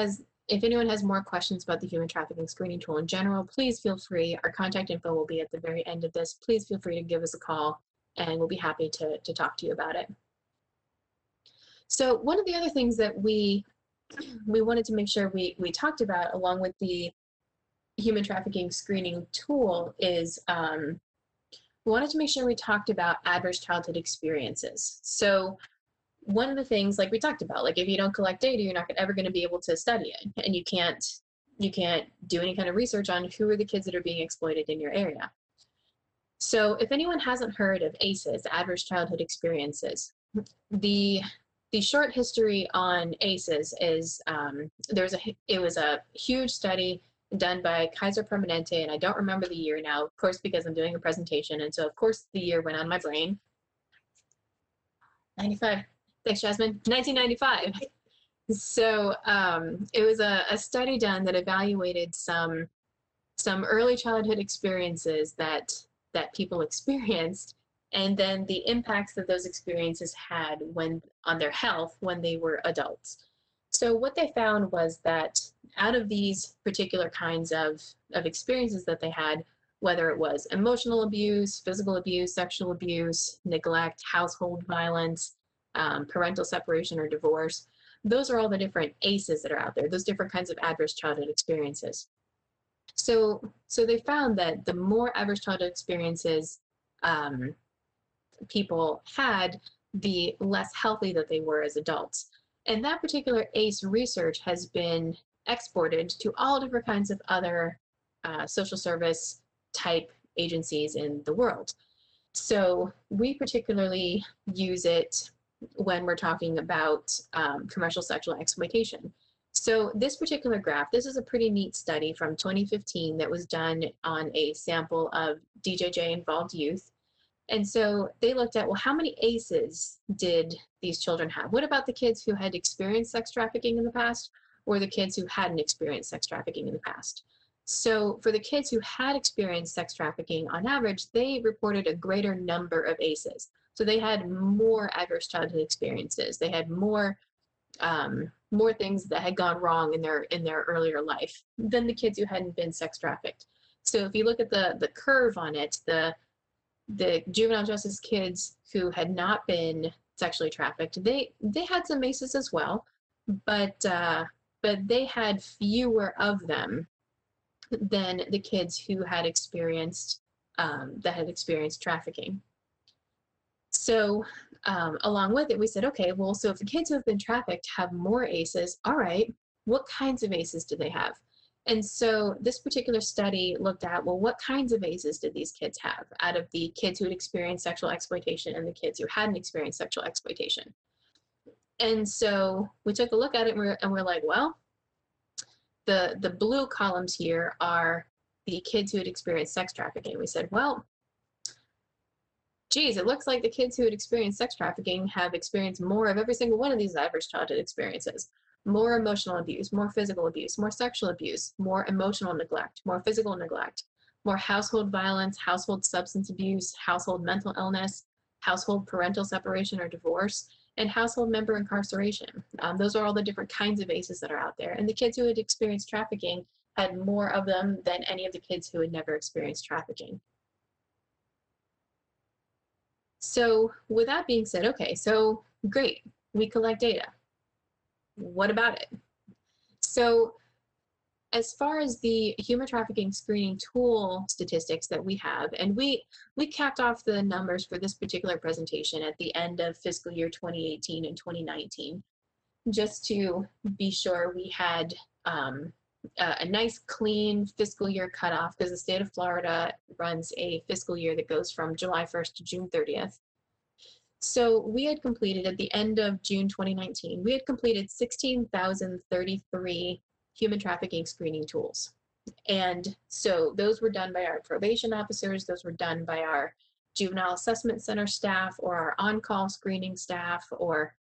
Speaker 2: has more questions about the human trafficking screening tool in general, please feel free. Our contact info will be at the very end of this. Please feel free to give us a call, and we'll be happy to talk to you about it. So one of the other things that we wanted to make sure we talked about along with the human trafficking screening tool is we wanted to make sure we talked about adverse childhood experiences. So one of the things, like we talked about, like if you don't collect data, you're not ever going to be able to study it, and you can't do any kind of research on who are the kids that are being exploited in your area. So if anyone hasn't heard of ACEs, adverse childhood experiences, the short history on ACEs is it was a huge study done by Kaiser Permanente, and I don't remember the year now, of course, because I'm doing a presentation, and so of course the year went on my brain. 95. Thanks, Jasmine. 1995. So it was a study done that evaluated some early childhood experiences that people experienced, and then the impacts that those experiences had on their health when they were adults. So what they found was that out of these particular kinds of experiences that they had, whether it was emotional abuse, physical abuse, sexual abuse, neglect, household violence, parental separation or divorce, those are all the different ACEs that are out there, those different kinds of adverse childhood experiences. So they found that the more adverse childhood experiences people had, the less healthy that they were as adults. And that particular ACE research has been exported to all different kinds of other social service type agencies in the world. So we particularly use it when we're talking about commercial sexual exploitation. So this particular graph, this is a pretty neat study from 2015 that was done on a sample of DJJ involved youth. And so they looked at, well, how many ACEs did these children have? What about the kids who had experienced sex trafficking in the past, or the kids who hadn't experienced sex trafficking in the past? So for the kids who had experienced sex trafficking, on average, they reported a greater number of ACEs. So they had more adverse childhood experiences. They had more things that had gone wrong in their earlier life than the kids who hadn't been sex trafficked. So if you look at the curve on it, the juvenile justice kids who had not been sexually trafficked, they had some ACEs as well, but they had fewer of them than the kids who had experienced trafficking. So along with it, we said, okay, well, so if the kids who have been trafficked have more ACEs, all right, what kinds of ACEs do they have? And so this particular study looked at, well, what kinds of ACEs did these kids have out of the kids who had experienced sexual exploitation and the kids who hadn't experienced sexual exploitation? And so we took a look at it and we're like, well, the blue columns here are the kids who had experienced sex trafficking. We said, well, geez, it looks like the kids who had experienced sex trafficking have experienced more of every single one of these adverse childhood experiences. More emotional abuse, more physical abuse, more sexual abuse, more emotional neglect, more physical neglect, more household violence, household substance abuse, household mental illness, household parental separation or divorce, and household member incarceration. Those are all the different kinds of ACEs that are out there. And the kids who had experienced trafficking had more of them than any of the kids who had never experienced trafficking. So with that being said, okay, so great, we collect data. What about it? So as far as the human trafficking screening tool statistics that we have, and we capped off the numbers for this particular presentation at the end of fiscal year 2018 and 2019, just to be sure we had a nice clean fiscal year cutoff, because the state of Florida runs a fiscal year that goes from July 1st to June 30th. So we had completed at the end of June 2019, we had completed 16,033 human trafficking screening tools. And so those were done by our probation officers, those were done by our juvenile assessment center staff or our on-call screening staff or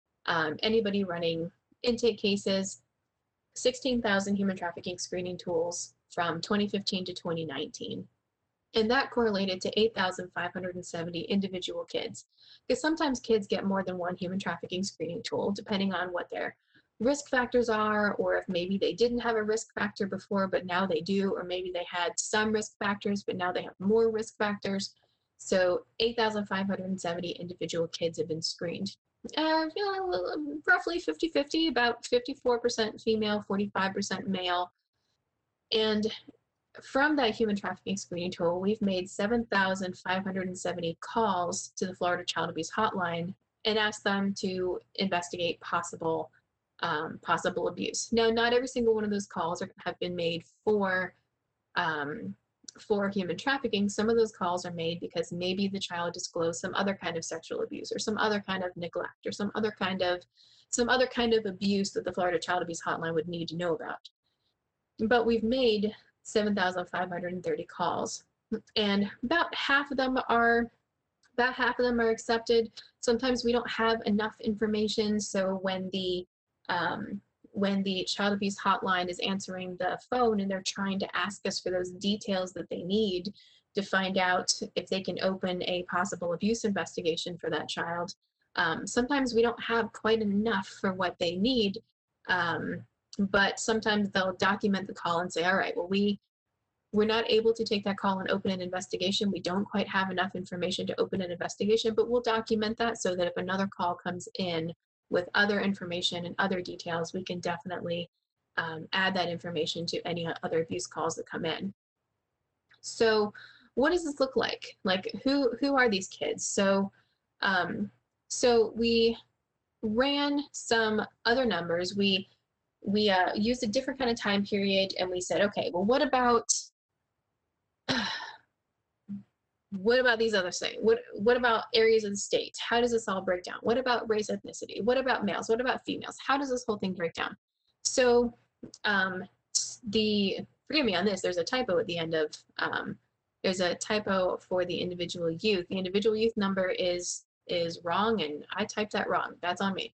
Speaker 2: anybody running intake cases. 16,000 human trafficking screening tools from 2015 to 2019. And that correlated to 8,570 individual kids. Because sometimes kids get more than one human trafficking screening tool, depending on what their risk factors are, or if maybe they didn't have a risk factor before, but now they do, or maybe they had some risk factors, but now they have more risk factors. So 8,570 individual kids have been screened. Roughly 50-50, about 54% female, 45% male. And from that human trafficking screening tool, we've made 7,570 calls to the Florida Child Abuse Hotline and asked them to investigate possible abuse. Now, not every single one of those calls have been made for human trafficking. Some of those calls are made because maybe the child disclosed some other kind of sexual abuse or some other kind of neglect or some other kind of abuse that the Florida Child Abuse Hotline would need to know about. But we've made 7,530 calls, and about half of them are accepted. Sometimes we don't have enough information, so when the child abuse hotline is answering the phone and they're trying to ask us for those details that they need to find out if they can open a possible abuse investigation for that child, sometimes we don't have quite enough for what they need. But sometimes they'll document the call and say, all right, well, we're not able to take that call and open an investigation. We don't quite have enough information to open an investigation, but we'll document that so that if another call comes in with other information and other details, we can definitely add that information to any other abuse calls that come in. So what does this look like? Like, who are these kids? So we ran some other numbers. We used a different kind of time period, and we said, okay, well, what about these other things? What about areas of the state? How does this all break down? What about race, ethnicity? What about males? What about females? How does this whole thing break down? So forgive me on this, there's a typo at the end of, there's a typo for the individual youth. The individual youth number is wrong, and I typed that wrong. That's on me.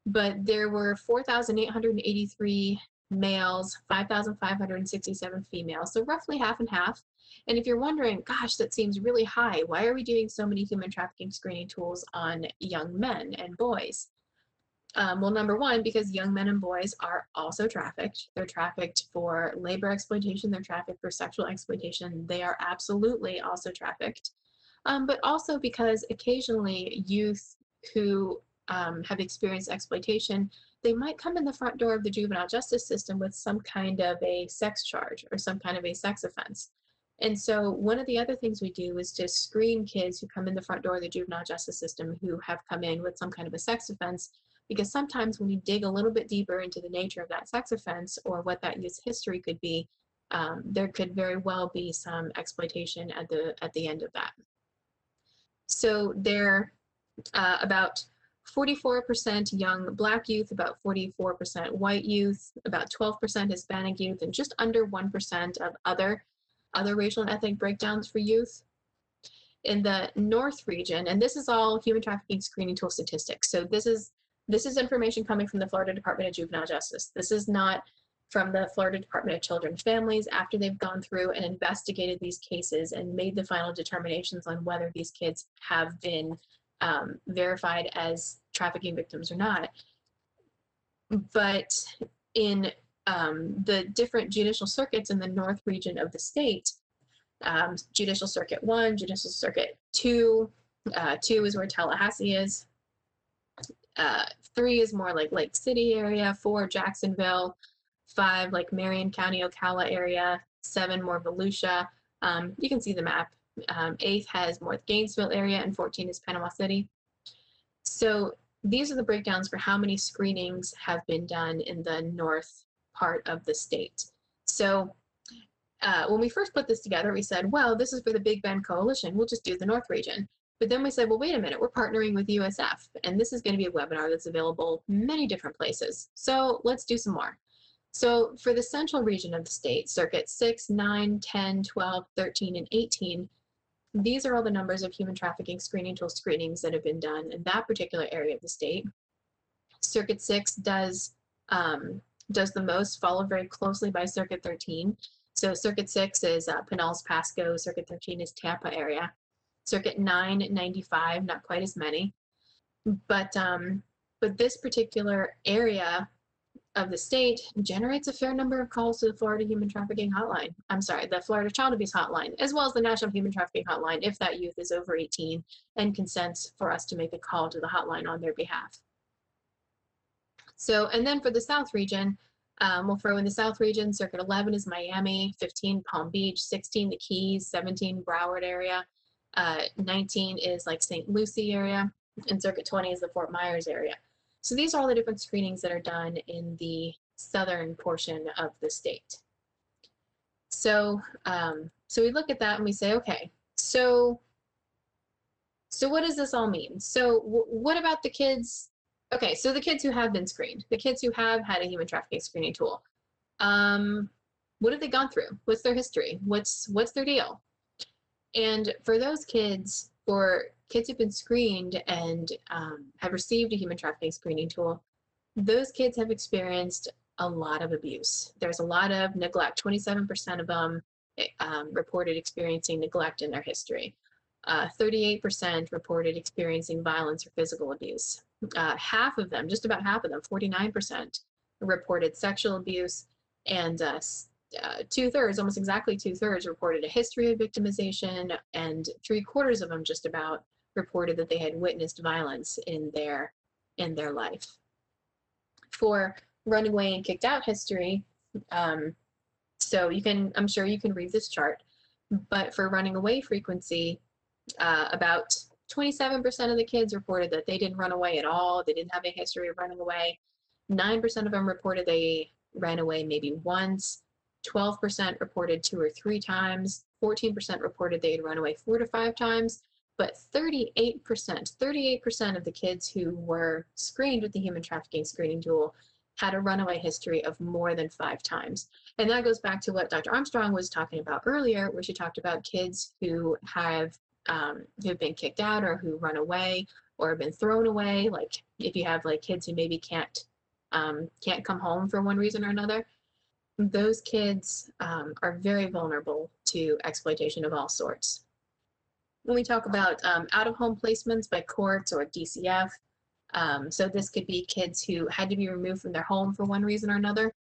Speaker 2: But there were 4,883 males, 5,567 females, so roughly half and half. And if you're wondering, gosh, that seems really high, why are we doing so many human trafficking screening tools on young men and boys? Well, number one, because young men and boys are also trafficked. They're trafficked for labor exploitation, they're trafficked for sexual exploitation, they are absolutely also trafficked. But also because occasionally youth who have experienced exploitation, they might come in the front door of the juvenile justice system with some kind of a sex charge or some kind of a sex offense. And so one of the other things we do is to screen kids who come in the front door of the juvenile justice system who have come in with some kind of a sex offense, because sometimes when you dig a little bit deeper into the nature of that sex offense or what that youth's history could be, there could very well be some exploitation at the end of that. So they're about 44% young Black youth, about 44% white youth, about 12% Hispanic youth, and just under 1% of other racial and ethnic breakdowns for youth. In the North region, and this is all human trafficking screening tool statistics. So this is information coming from the Florida Department of Juvenile Justice. This is not from the Florida Department of Children and Families after they've gone through and investigated these cases and made the final determinations on whether these kids have been verified as trafficking victims or not. But in the different judicial circuits in the North region of the state, Judicial Circuit 1, Judicial Circuit 2, 2 is where Tallahassee is, 3 is more like Lake City area, 4 Jacksonville, 5 like Marion County, Ocala area, 7 more Volusia. You can see the map. 8th has more Gainesville area, and 14 is Panama City. So these are the breakdowns for how many screenings have been done in the north part of the state. So when we first put this together, we said, well, this is for the Big Bend Coalition. We'll just do the North region. But then we said, well, wait a minute, we're partnering with USF, and this is going to be a webinar that's available many different places. So let's do some more. So for the central region of the state, Circuit 6, 9, 10, 12, 13, and 18, these are all the numbers of human trafficking screening tool screenings that have been done in that particular area of the state. Circuit 6 does the most, followed very closely by Circuit 13. So Circuit 6 is Pinellas, Pasco. Circuit 13 is Tampa area. Circuit 9, 95, not quite as many. But this particular area of the state generates a fair number of calls to the Florida Human Trafficking Hotline. I'm sorry, the Florida Child Abuse Hotline, as well as the National Human Trafficking Hotline if that youth is over 18 and consents for us to make a call to the hotline on their behalf. So, and then for the South region, we'll throw in the South region. Circuit 11 is Miami, 15 Palm Beach, 16 the Keys, 17 Broward area, 19 is like St. Lucie area, and Circuit 20 is the Fort Myers area. So these are all the different screenings that are done in the southern portion of the state. So, so we look at that and we say, okay, so what does this all mean? So what about the kids? Okay, so the kids who have been screened, the kids who have had a human trafficking screening tool, what have they gone through? What's their history? What's their deal? And for those kids, for kids who've been screened and have received a human trafficking screening tool, those kids have experienced a lot of abuse. There's a lot of neglect. 27% of them reported experiencing neglect in their history. 38% reported experiencing violence or physical abuse. Half of them, just about half of them, 49%, reported sexual abuse, and 2/3, almost exactly 2/3, reported a history of victimization, and 3/4 of them just about reported that they had witnessed violence in their life. For runaway and kicked out history, so you can, I'm sure you can read this chart, but for running away frequency, about 27% of the kids reported that they didn't run away at all. They didn't have a history of running away. 9% of them reported they ran away maybe once. 12% reported 2 or 3 times. 14% reported they had run away 4 to 5 times. But 38% of the kids who were screened with the human trafficking screening tool had a runaway history of more than 5 times. And that goes back to what Dr. Armstrong was talking about earlier, where she talked about kids who have who've been kicked out or who run away or have been thrown away. Like if you have like kids who maybe can't come home for one reason or another, those kids are very vulnerable to exploitation of all sorts. When we talk about out-of-home placements by courts or DCF, so this could be kids who had to be removed from their home for one reason or another.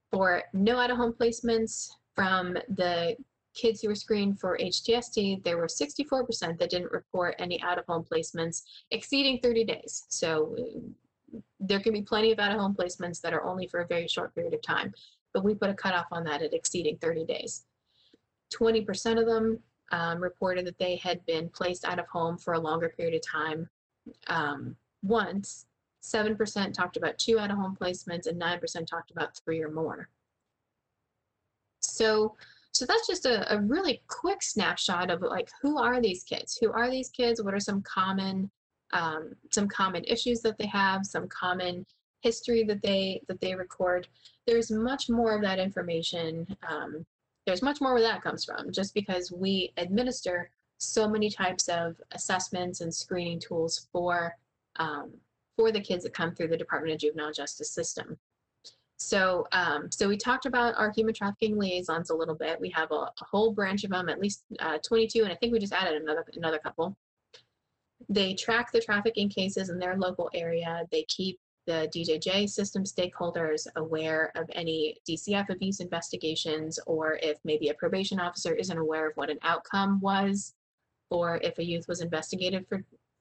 Speaker 2: For no out-of-home placements from the kids who were screened for HTST, there were 64% that didn't report any out-of-home placements exceeding 30 days. So there can be plenty of out-of-home placements that are only for a very short period of time, but we put a cutoff on that at exceeding 30 days. 20% of them reported that they had been placed out of home for a longer period of time once, 7% talked about 2 out-of-home placements, and 9% talked about 3 or more. So that's just a really quick snapshot of like, who are these kids? Who are these kids? What are some common issues that they have, some common history that they record? There's much more of that information. There's much more where that comes from, just because we administer so many types of assessments and screening tools for the kids that come through the Department of Juvenile Justice system. So we talked about our human trafficking liaisons a little bit. We have a whole branch of them, at least 22, and I think we just added another couple. They track the trafficking cases in their local area. They keep the DJJ system stakeholders aware of any DCF abuse investigations, or if maybe a probation officer isn't aware of what an outcome was, or if a youth was investigated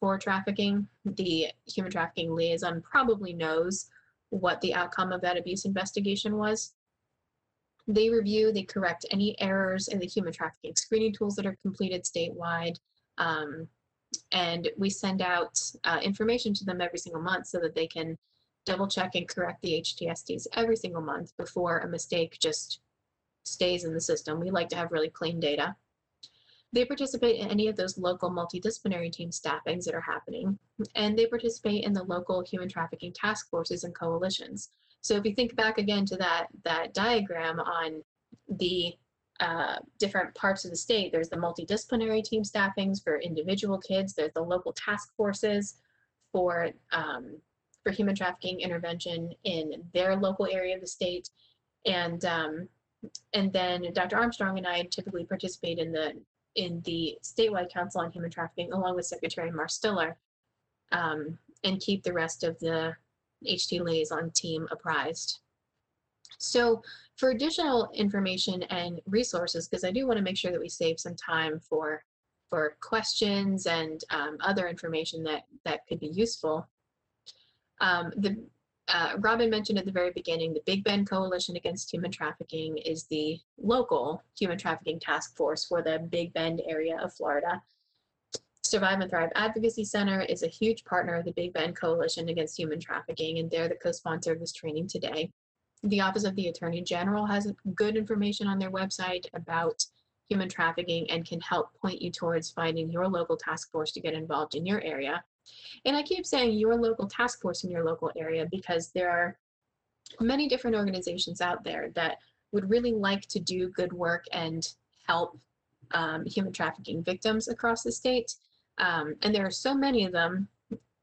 Speaker 2: for trafficking, the human trafficking liaison probably knows what the outcome of that abuse investigation was. They review, they correct any errors in the human trafficking screening tools that are completed statewide. And we send out information to them every single month so that they can double check and correct the HTSDs every single month before a mistake just stays in the system. We like to have really clean data. They participate in any of those local multidisciplinary team staffings that are happening, and they participate in the local human trafficking task forces and coalitions. So if you think back again to that diagram on the different parts of the state, there's the multidisciplinary team staffings for individual kids, there's the local task forces for human trafficking intervention in their local area of the state, and then Dr. Armstrong and I typically participate in the statewide council on human trafficking along with Secretary Marstiller, and keep the rest of the HT liaison team apprised. So for additional information and resources, because I do want to make sure that we save some time for questions and other information that could be useful. Robin mentioned at the very beginning, the Big Bend Coalition Against Human Trafficking is the local human trafficking task force for the Big Bend area of Florida. Survive and Thrive Advocacy Center is a huge partner of the Big Bend Coalition Against Human Trafficking, and they're the co-sponsor of this training today. The Office of the Attorney General has good information on their website about human trafficking and can help point you towards finding your local task force to get involved in your area. And I keep saying your local task force in your local area because there are many different organizations out there that would really like to do good work and help human trafficking victims across the state. And there are so many of them,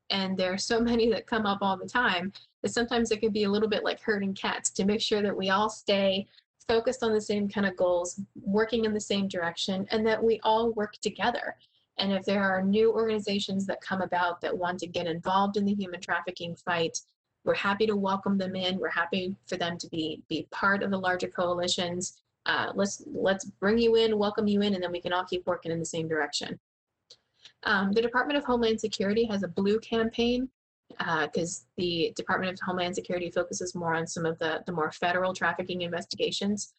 Speaker 2: and there are so many that come up all the time, that sometimes it can be a little bit like herding cats to make sure that we all stay focused on the same kind of goals, working in the same direction, and that we all work together. And if there are new organizations that come about that want to get involved in the human trafficking fight, we're happy to welcome them in. We're happy for them to be part of the larger coalitions. Let's bring you in, welcome you in, and then we can all keep working in the same direction. The Department of Homeland Security has a blue campaign because the Department of Homeland Security focuses more on some of the more federal trafficking investigations,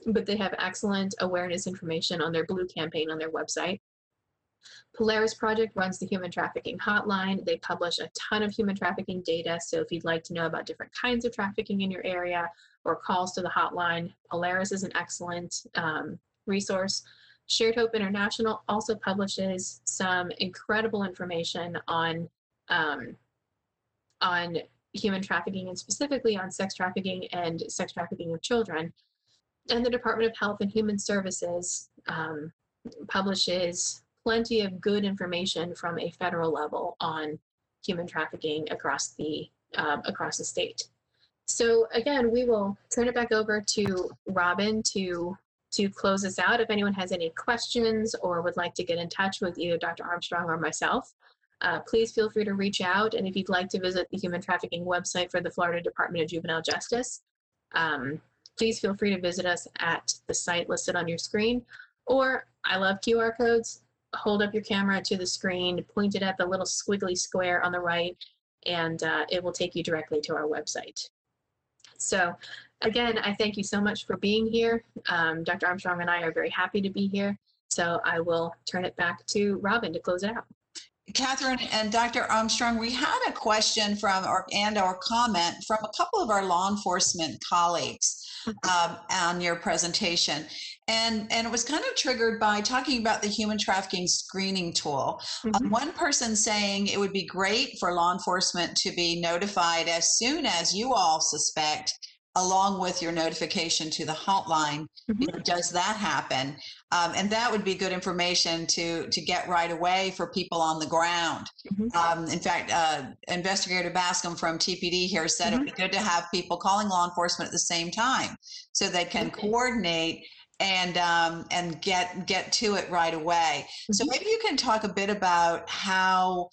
Speaker 2: but they have excellent awareness information on their blue campaign on their website. Polaris Project runs the human trafficking hotline. They publish a ton of human trafficking data. So if you'd like to know about different kinds of trafficking in your area or calls to the hotline, Polaris is an excellent resource. Shared Hope International also publishes some incredible information on human trafficking, and specifically on sex trafficking and sex trafficking of children. And the Department of Health and Human Services publishes plenty of good information from a federal level on human trafficking across the state. So again, we will turn it back over to Robin to close us out. If anyone has any questions or would like to get in touch with either Dr. Armstrong or myself, please feel free to reach out. And if you'd like to visit the human trafficking website for the Florida Department of Juvenile Justice, please feel free to visit us at the site listed on your screen. Or I love QR codes. Hold up your camera to the screen, point it at the little squiggly square on the right, and it will take you directly to our website. So again, I thank you so much for being here. Dr. Armstrong and I are very happy to be here. So I will turn it back to Robin to close it out.
Speaker 1: Catherine and Dr. Armstrong, we had a question or comment from a couple of our law enforcement colleagues on your presentation. And it was kind of triggered by talking about the human trafficking screening tool. One person saying it would be great for law enforcement to be notified as soon as you all suspect, along with your notification to the hotline. Does that happen? And that would be good information to get right away for people on the ground. In fact, Investigator Bascom from TPD here said it would be good to have people calling law enforcement at the same time so they can coordinate and get to it right away. So maybe you can talk a bit about how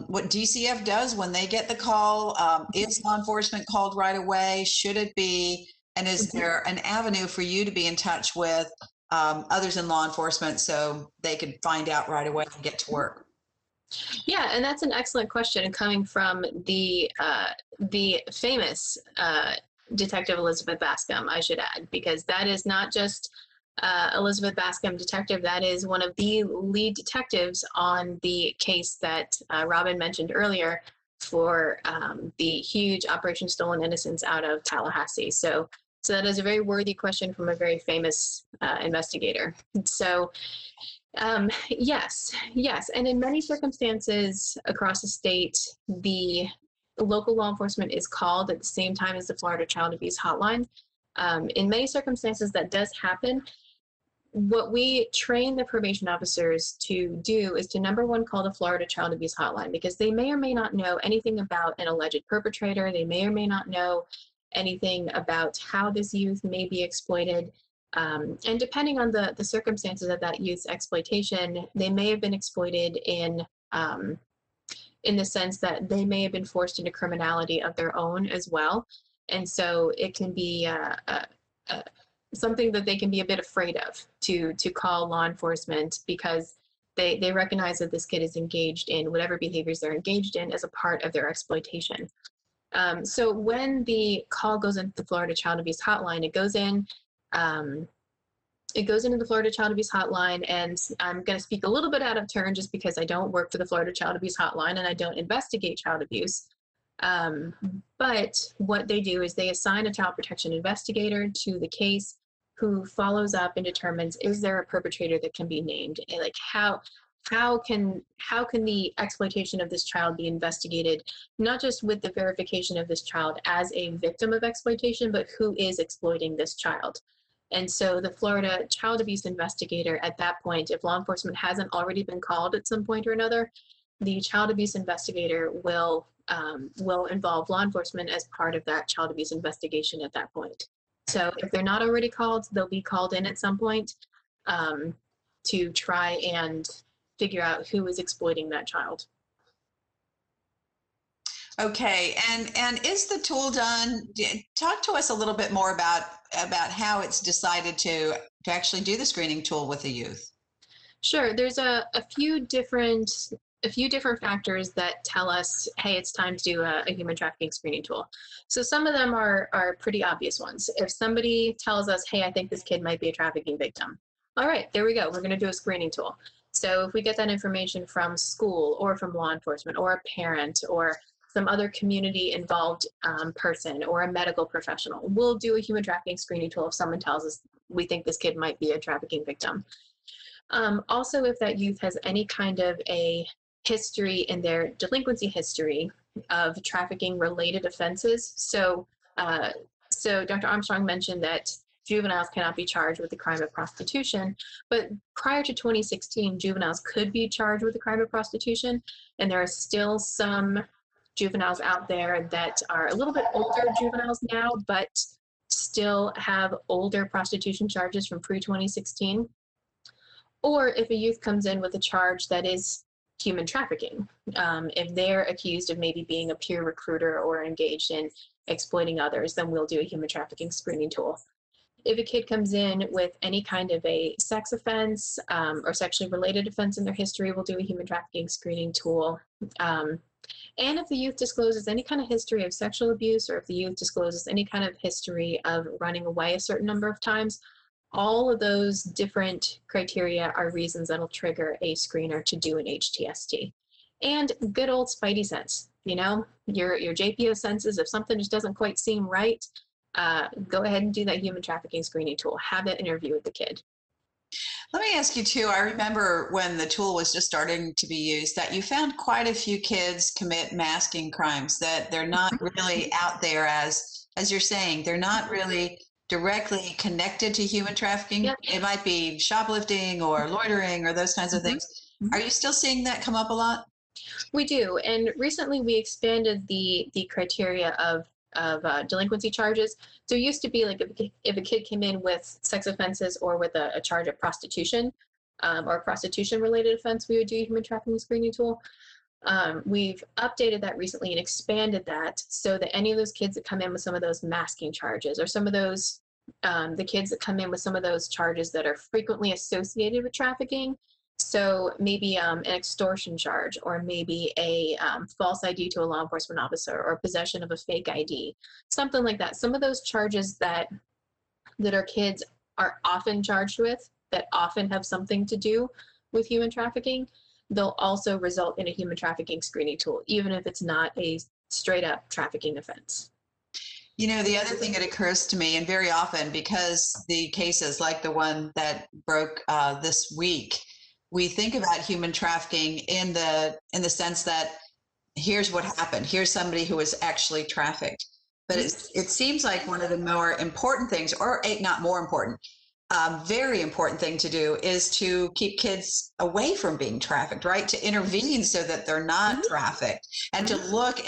Speaker 1: what DCF does when they get the call. Is law enforcement called right away? Should it be? And is there an avenue for you to be in touch with others in law enforcement so they could find out right away and get to work?
Speaker 2: Yeah, and that's an excellent question coming from the famous Detective Elizabeth Bascom, I should add, because that is not just Elizabeth Bascom detective, that is one of the lead detectives on the case that Robin mentioned earlier for the huge Operation Stolen Innocence out of Tallahassee. So that is a very worthy question from a very famous investigator. So yes. And in many circumstances across the state, the local law enforcement is called at the same time as the Florida Child Abuse Hotline. In many circumstances that does happen. What we train the probation officers to do is to, number one, call the Florida Child Abuse Hotline, because they may or may not know anything about an alleged perpetrator. They may or may not know anything about how this youth may be exploited. And depending on the circumstances of that youth's exploitation, they may have been exploited in the sense that they may have been forced into criminality of their own as well. And so it can be something that they can be a bit afraid of to call law enforcement, because they recognize that this kid is engaged in whatever behaviors they're engaged in as a part of their exploitation. So when the call goes into the Florida Child Abuse Hotline, it goes into the Florida Child Abuse Hotline, and I'm going to speak a little bit out of turn just because I don't work for the Florida Child Abuse Hotline and I don't investigate child abuse. But what they do is they assign a child protection investigator to the case who follows up and determines, is there a perpetrator that can be named? And like how can the exploitation of this child be investigated, not just with the verification of this child as a victim of exploitation, but who is exploiting this child? And so the Florida child abuse investigator at that point, if law enforcement hasn't already been called at some point or another, the child abuse investigator will involve law enforcement as part of that child abuse investigation at that point. So if they're not already called, they'll be called in at some point to try and figure out who is exploiting that child.
Speaker 1: Okay, and is the tool done? Talk to us a little bit more about how it's decided to actually do the screening tool with the youth.
Speaker 2: Sure, there's a few different factors that tell us, hey, it's time to do a human trafficking screening tool. So some of them are pretty obvious ones. If somebody tells us, hey, I think this kid might be a trafficking victim, all right, there we go. We're going to do a screening tool. So if we get that information from school or from law enforcement or a parent or some other community involved person or a medical professional, we'll do a human trafficking screening tool if someone tells us we think this kid might be a trafficking victim. Also, if that youth has any kind of a history in their delinquency history of trafficking related offenses. So Dr. Armstrong mentioned that juveniles cannot be charged with the crime of prostitution, but prior to 2016, juveniles could be charged with the crime of prostitution, and there are still some juveniles out there that are a little bit older juveniles now, but still have older prostitution charges from pre-2016. Or if a youth comes in with a charge that is human trafficking, if they're accused of maybe being a peer recruiter or engaged in exploiting others, then we'll do a human trafficking screening tool. If a kid comes in with any kind of a sex offense or sexually related offense in their history, we'll do a human trafficking screening tool. And if the youth discloses any kind of history of sexual abuse, or if the youth discloses any kind of history of running away a certain number of times, all of those different criteria are reasons that'll trigger a screener to do an HTST. and good old spidey sense. You know, your JPO senses, if something just doesn't quite seem right, go ahead and do that human trafficking screening tool. Have that interview with the kid.
Speaker 1: Let me ask you too, I remember when the tool was just starting to be used that you found quite a few kids commit masking crimes, that they're not really out there as you're saying, they're not really directly connected to human trafficking.
Speaker 2: Yep.
Speaker 1: It might be shoplifting or loitering or those kinds of things. Are you still seeing that come up a lot?
Speaker 2: We do, and recently we expanded the criteria of delinquency charges. So it used to be like if a kid came in with sex offenses or with a charge of prostitution or a prostitution related offense, we would do a human trafficking screening tool. We've updated that recently and expanded that so that any of those kids that come in with some of those masking charges, or some of those the kids that come in with some of those charges that are frequently associated with trafficking, so maybe an extortion charge, or maybe a false ID to a law enforcement officer, or possession of a fake ID, something like that. Some of those charges that our kids are often charged with, that often have something to do with human trafficking, they'll also result in a human trafficking screening tool, even if it's not a straight up trafficking offense.
Speaker 1: You know, the other thing that occurs to me, and very often because the cases like the one that broke this week, we think about human trafficking in the sense that here's what happened. Here's somebody who was actually trafficked. But it seems like one of the more important things, or not more important, very important thing to do is to keep kids away from being trafficked, right? To intervene so that they're not trafficked, and to look.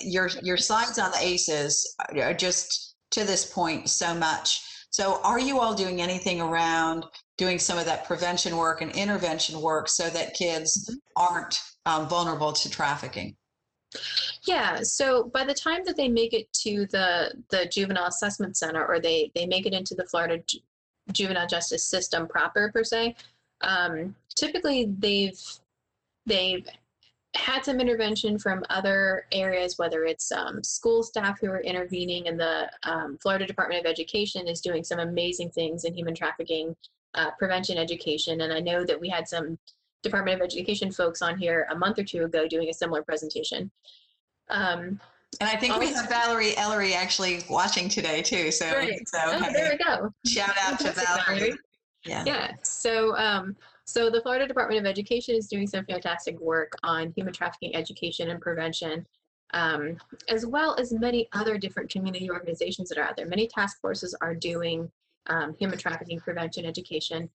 Speaker 1: Your slides on the ACEs are just to this point so much. So, are you all doing anything around doing some of that prevention work and intervention work so that kids aren't vulnerable to trafficking?
Speaker 2: Yeah, so by the time that they make it to the juvenile assessment center, or they make it into the Florida juvenile justice system proper per se, typically they've had some intervention from other areas, whether it's school staff who are intervening, and the Florida Department of Education is doing some amazing things in human trafficking prevention education. And I know that we had some Department of Education folks on here a month or two ago doing a similar presentation.
Speaker 1: And I think we have Valerie Ellery actually watching today too. So,
Speaker 2: right. There we go.
Speaker 1: Shout out to Valerie.
Speaker 2: Yeah. So the Florida Department of Education is doing some fantastic work on human trafficking education and prevention, as well as many other different community organizations that are out there. Many task forces are doing human trafficking prevention education.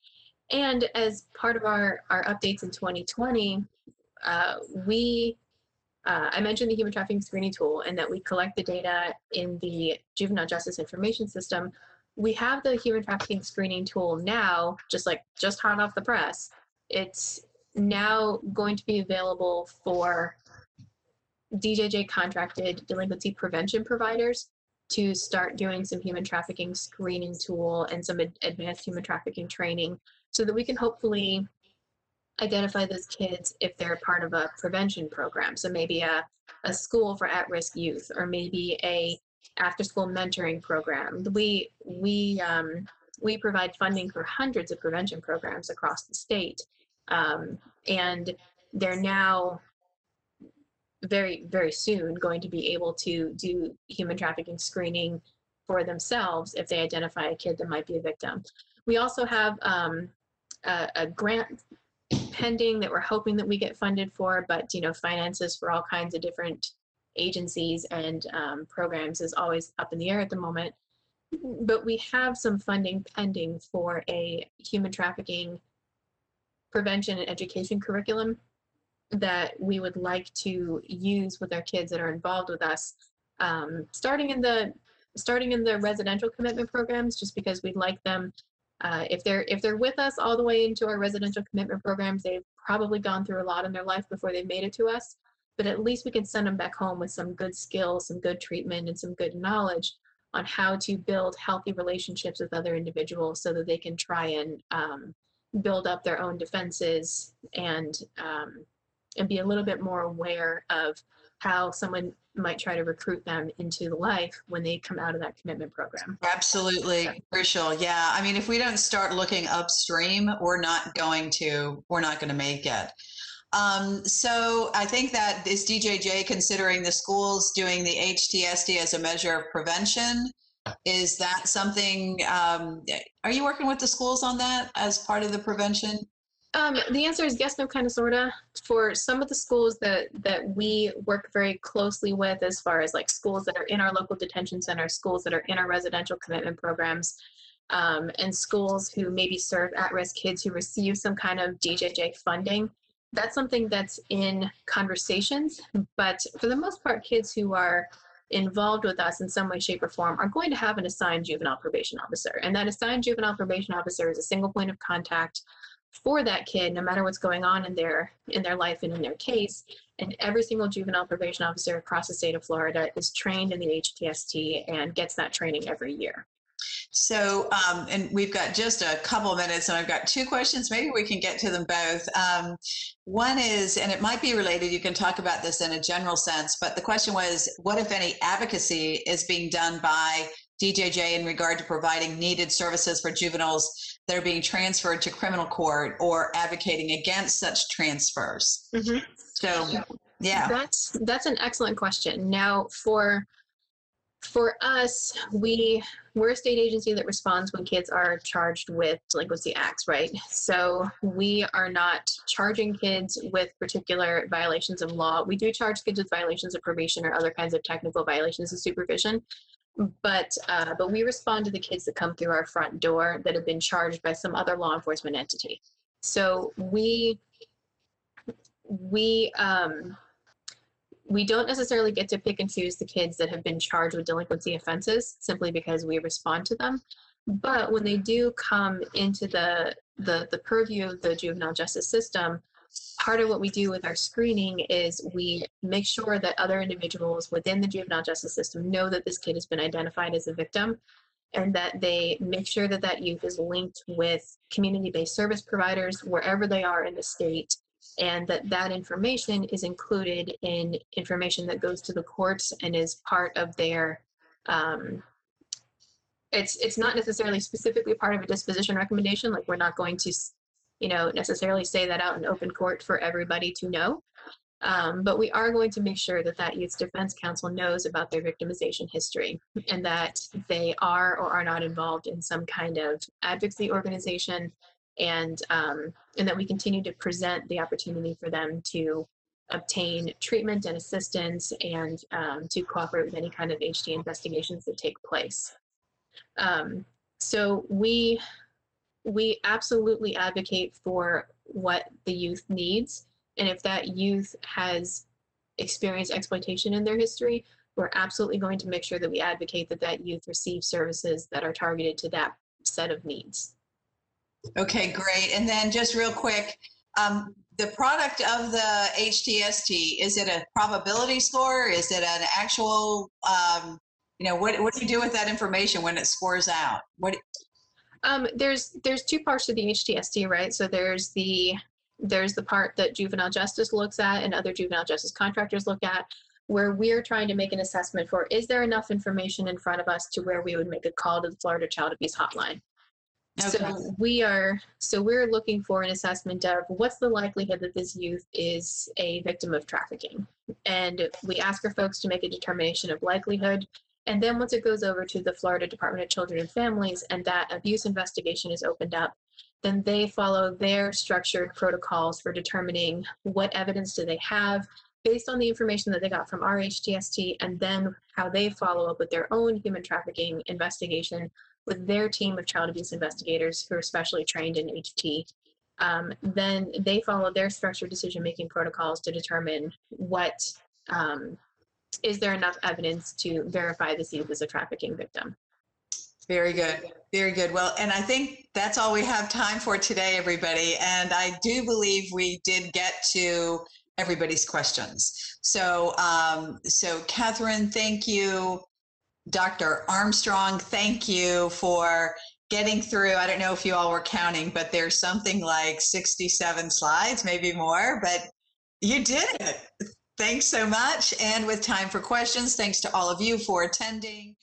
Speaker 2: And as part of our updates in 2020, I mentioned the human trafficking screening tool, and that we collect the data in the Juvenile Justice Information System. We have the human trafficking screening tool now, just hot off the press. It's now going to be available for DJJ contracted delinquency prevention providers to start doing some human trafficking screening tool and some advanced human trafficking training, so that we can hopefully identify those kids if they're part of a prevention program. So maybe a school for at-risk youth, or maybe a after-school mentoring program. We provide funding for hundreds of prevention programs across the state, and they're now very, very soon going to be able to do human trafficking screening for themselves if they identify a kid that might be a victim. We also have a grant pending that we're hoping that we get funded for, but finances for all kinds of different agencies and programs is always up in the air at the moment. But we have some funding pending for a human trafficking prevention and education curriculum that we would like to use with our kids that are involved with us, starting in the residential commitment programs, just because we'd like them. If they're with us all the way into our residential commitment programs, they've probably gone through a lot in their life before they've made it to us. But at least we can send them back home with some good skills, some good treatment, and some good knowledge on how to build healthy relationships with other individuals, so that they can try and build up their own defenses and be a little bit more aware of how someone might try to recruit them into life when they come out of that commitment program.
Speaker 1: Absolutely crucial. Yeah. I mean, if we don't start looking upstream, we're not going to make it. So I think that is DJJ considering the schools doing the HTSD as a measure of prevention. Is that something, are you working with the schools on that as part of the prevention?
Speaker 2: The answer is yes, no, kind of, sorta. For some of the schools that we work very closely with, as far as like schools that are in our local detention center, schools that are in our residential commitment programs, and schools who maybe serve at-risk kids who receive some kind of DJJ funding, that's something that's in conversations. But for the most part, kids who are involved with us in some way, shape, or form are going to have an assigned juvenile probation officer. And that assigned juvenile probation officer is a single point of contact for that kid, no matter what's going on in their life and in their case. And every single juvenile probation officer across the state of Florida is trained in the HTST and gets that training every year.
Speaker 1: So, and we've got just a couple of minutes, and I've got two questions. Maybe we can get to them both. One is, and it might be related, you can talk about this in a general sense, but the question was, what, if any, advocacy is being done by DJJ in regard to providing needed services for juveniles that are being transferred to criminal court or advocating against such transfers?
Speaker 2: Mm-hmm.
Speaker 1: So, yeah.
Speaker 2: That's an excellent question. Now, for us, we're a state agency that responds when kids are charged with delinquency acts, right? So we are not charging kids with particular violations of law. We do charge kids with violations of probation or other kinds of technical violations of supervision. But we respond to the kids that come through our front door that have been charged by some other law enforcement entity. So we don't necessarily get to pick and choose the kids that have been charged with delinquency offenses simply because we respond to them. But when they do come into the purview of the juvenile justice system, part of what we do with our screening is we make sure that other individuals within the juvenile justice system know that this kid has been identified as a victim, and that they make sure that that youth is linked with community-based service providers wherever they are in the state, and that that information is included in information that goes to the courts and is part of their it's not necessarily specifically part of a disposition recommendation. Like, we're not going to necessarily say that out in open court for everybody to know. But we are going to make sure that that youth defense counsel knows about their victimization history, and that they are or are not involved in some kind of advocacy organization, and that we continue to present the opportunity for them to obtain treatment and assistance, and to cooperate with any kind of HT investigations that take place. So we absolutely advocate for what the youth needs. And if that youth has experienced exploitation in their history, we're absolutely going to make sure that we advocate that that youth receive services that are targeted to that set of needs.
Speaker 1: Okay, great. And then just real quick, the product of the HTST, is it a probability score? Is it an actual, what do you do with that information when it scores out?
Speaker 2: There's two parts to the HTST, right? So there's the part that juvenile justice looks at and other juvenile justice contractors look at, where we're trying to make an assessment for, is there enough information in front of us to where we would make a call to the Florida Child Abuse Hotline? Okay. So we're looking for an assessment of what's the likelihood that this youth is a victim of trafficking. And we ask our folks to make a determination of likelihood. And then once it goes over to the Florida Department of Children and Families and that abuse investigation is opened up, then they follow their structured protocols for determining what evidence do they have based on the information that they got from our HTST, and then how they follow up with their own human trafficking investigation with their team of child abuse investigators who are specially trained in HT. Then they follow their structured decision-making protocols to determine what is there enough evidence to verify this youth as a trafficking victim.
Speaker 1: Very good. Very good. Well, and I think that's all we have time for today, everybody. And I do believe we did get to everybody's questions. So, Catherine, thank you. Dr. Armstrong, thank you for getting through. I don't know if you all were counting, but there's something like 67 slides, maybe more, but you did it. Thanks so much. And with time for questions, thanks to all of you for attending.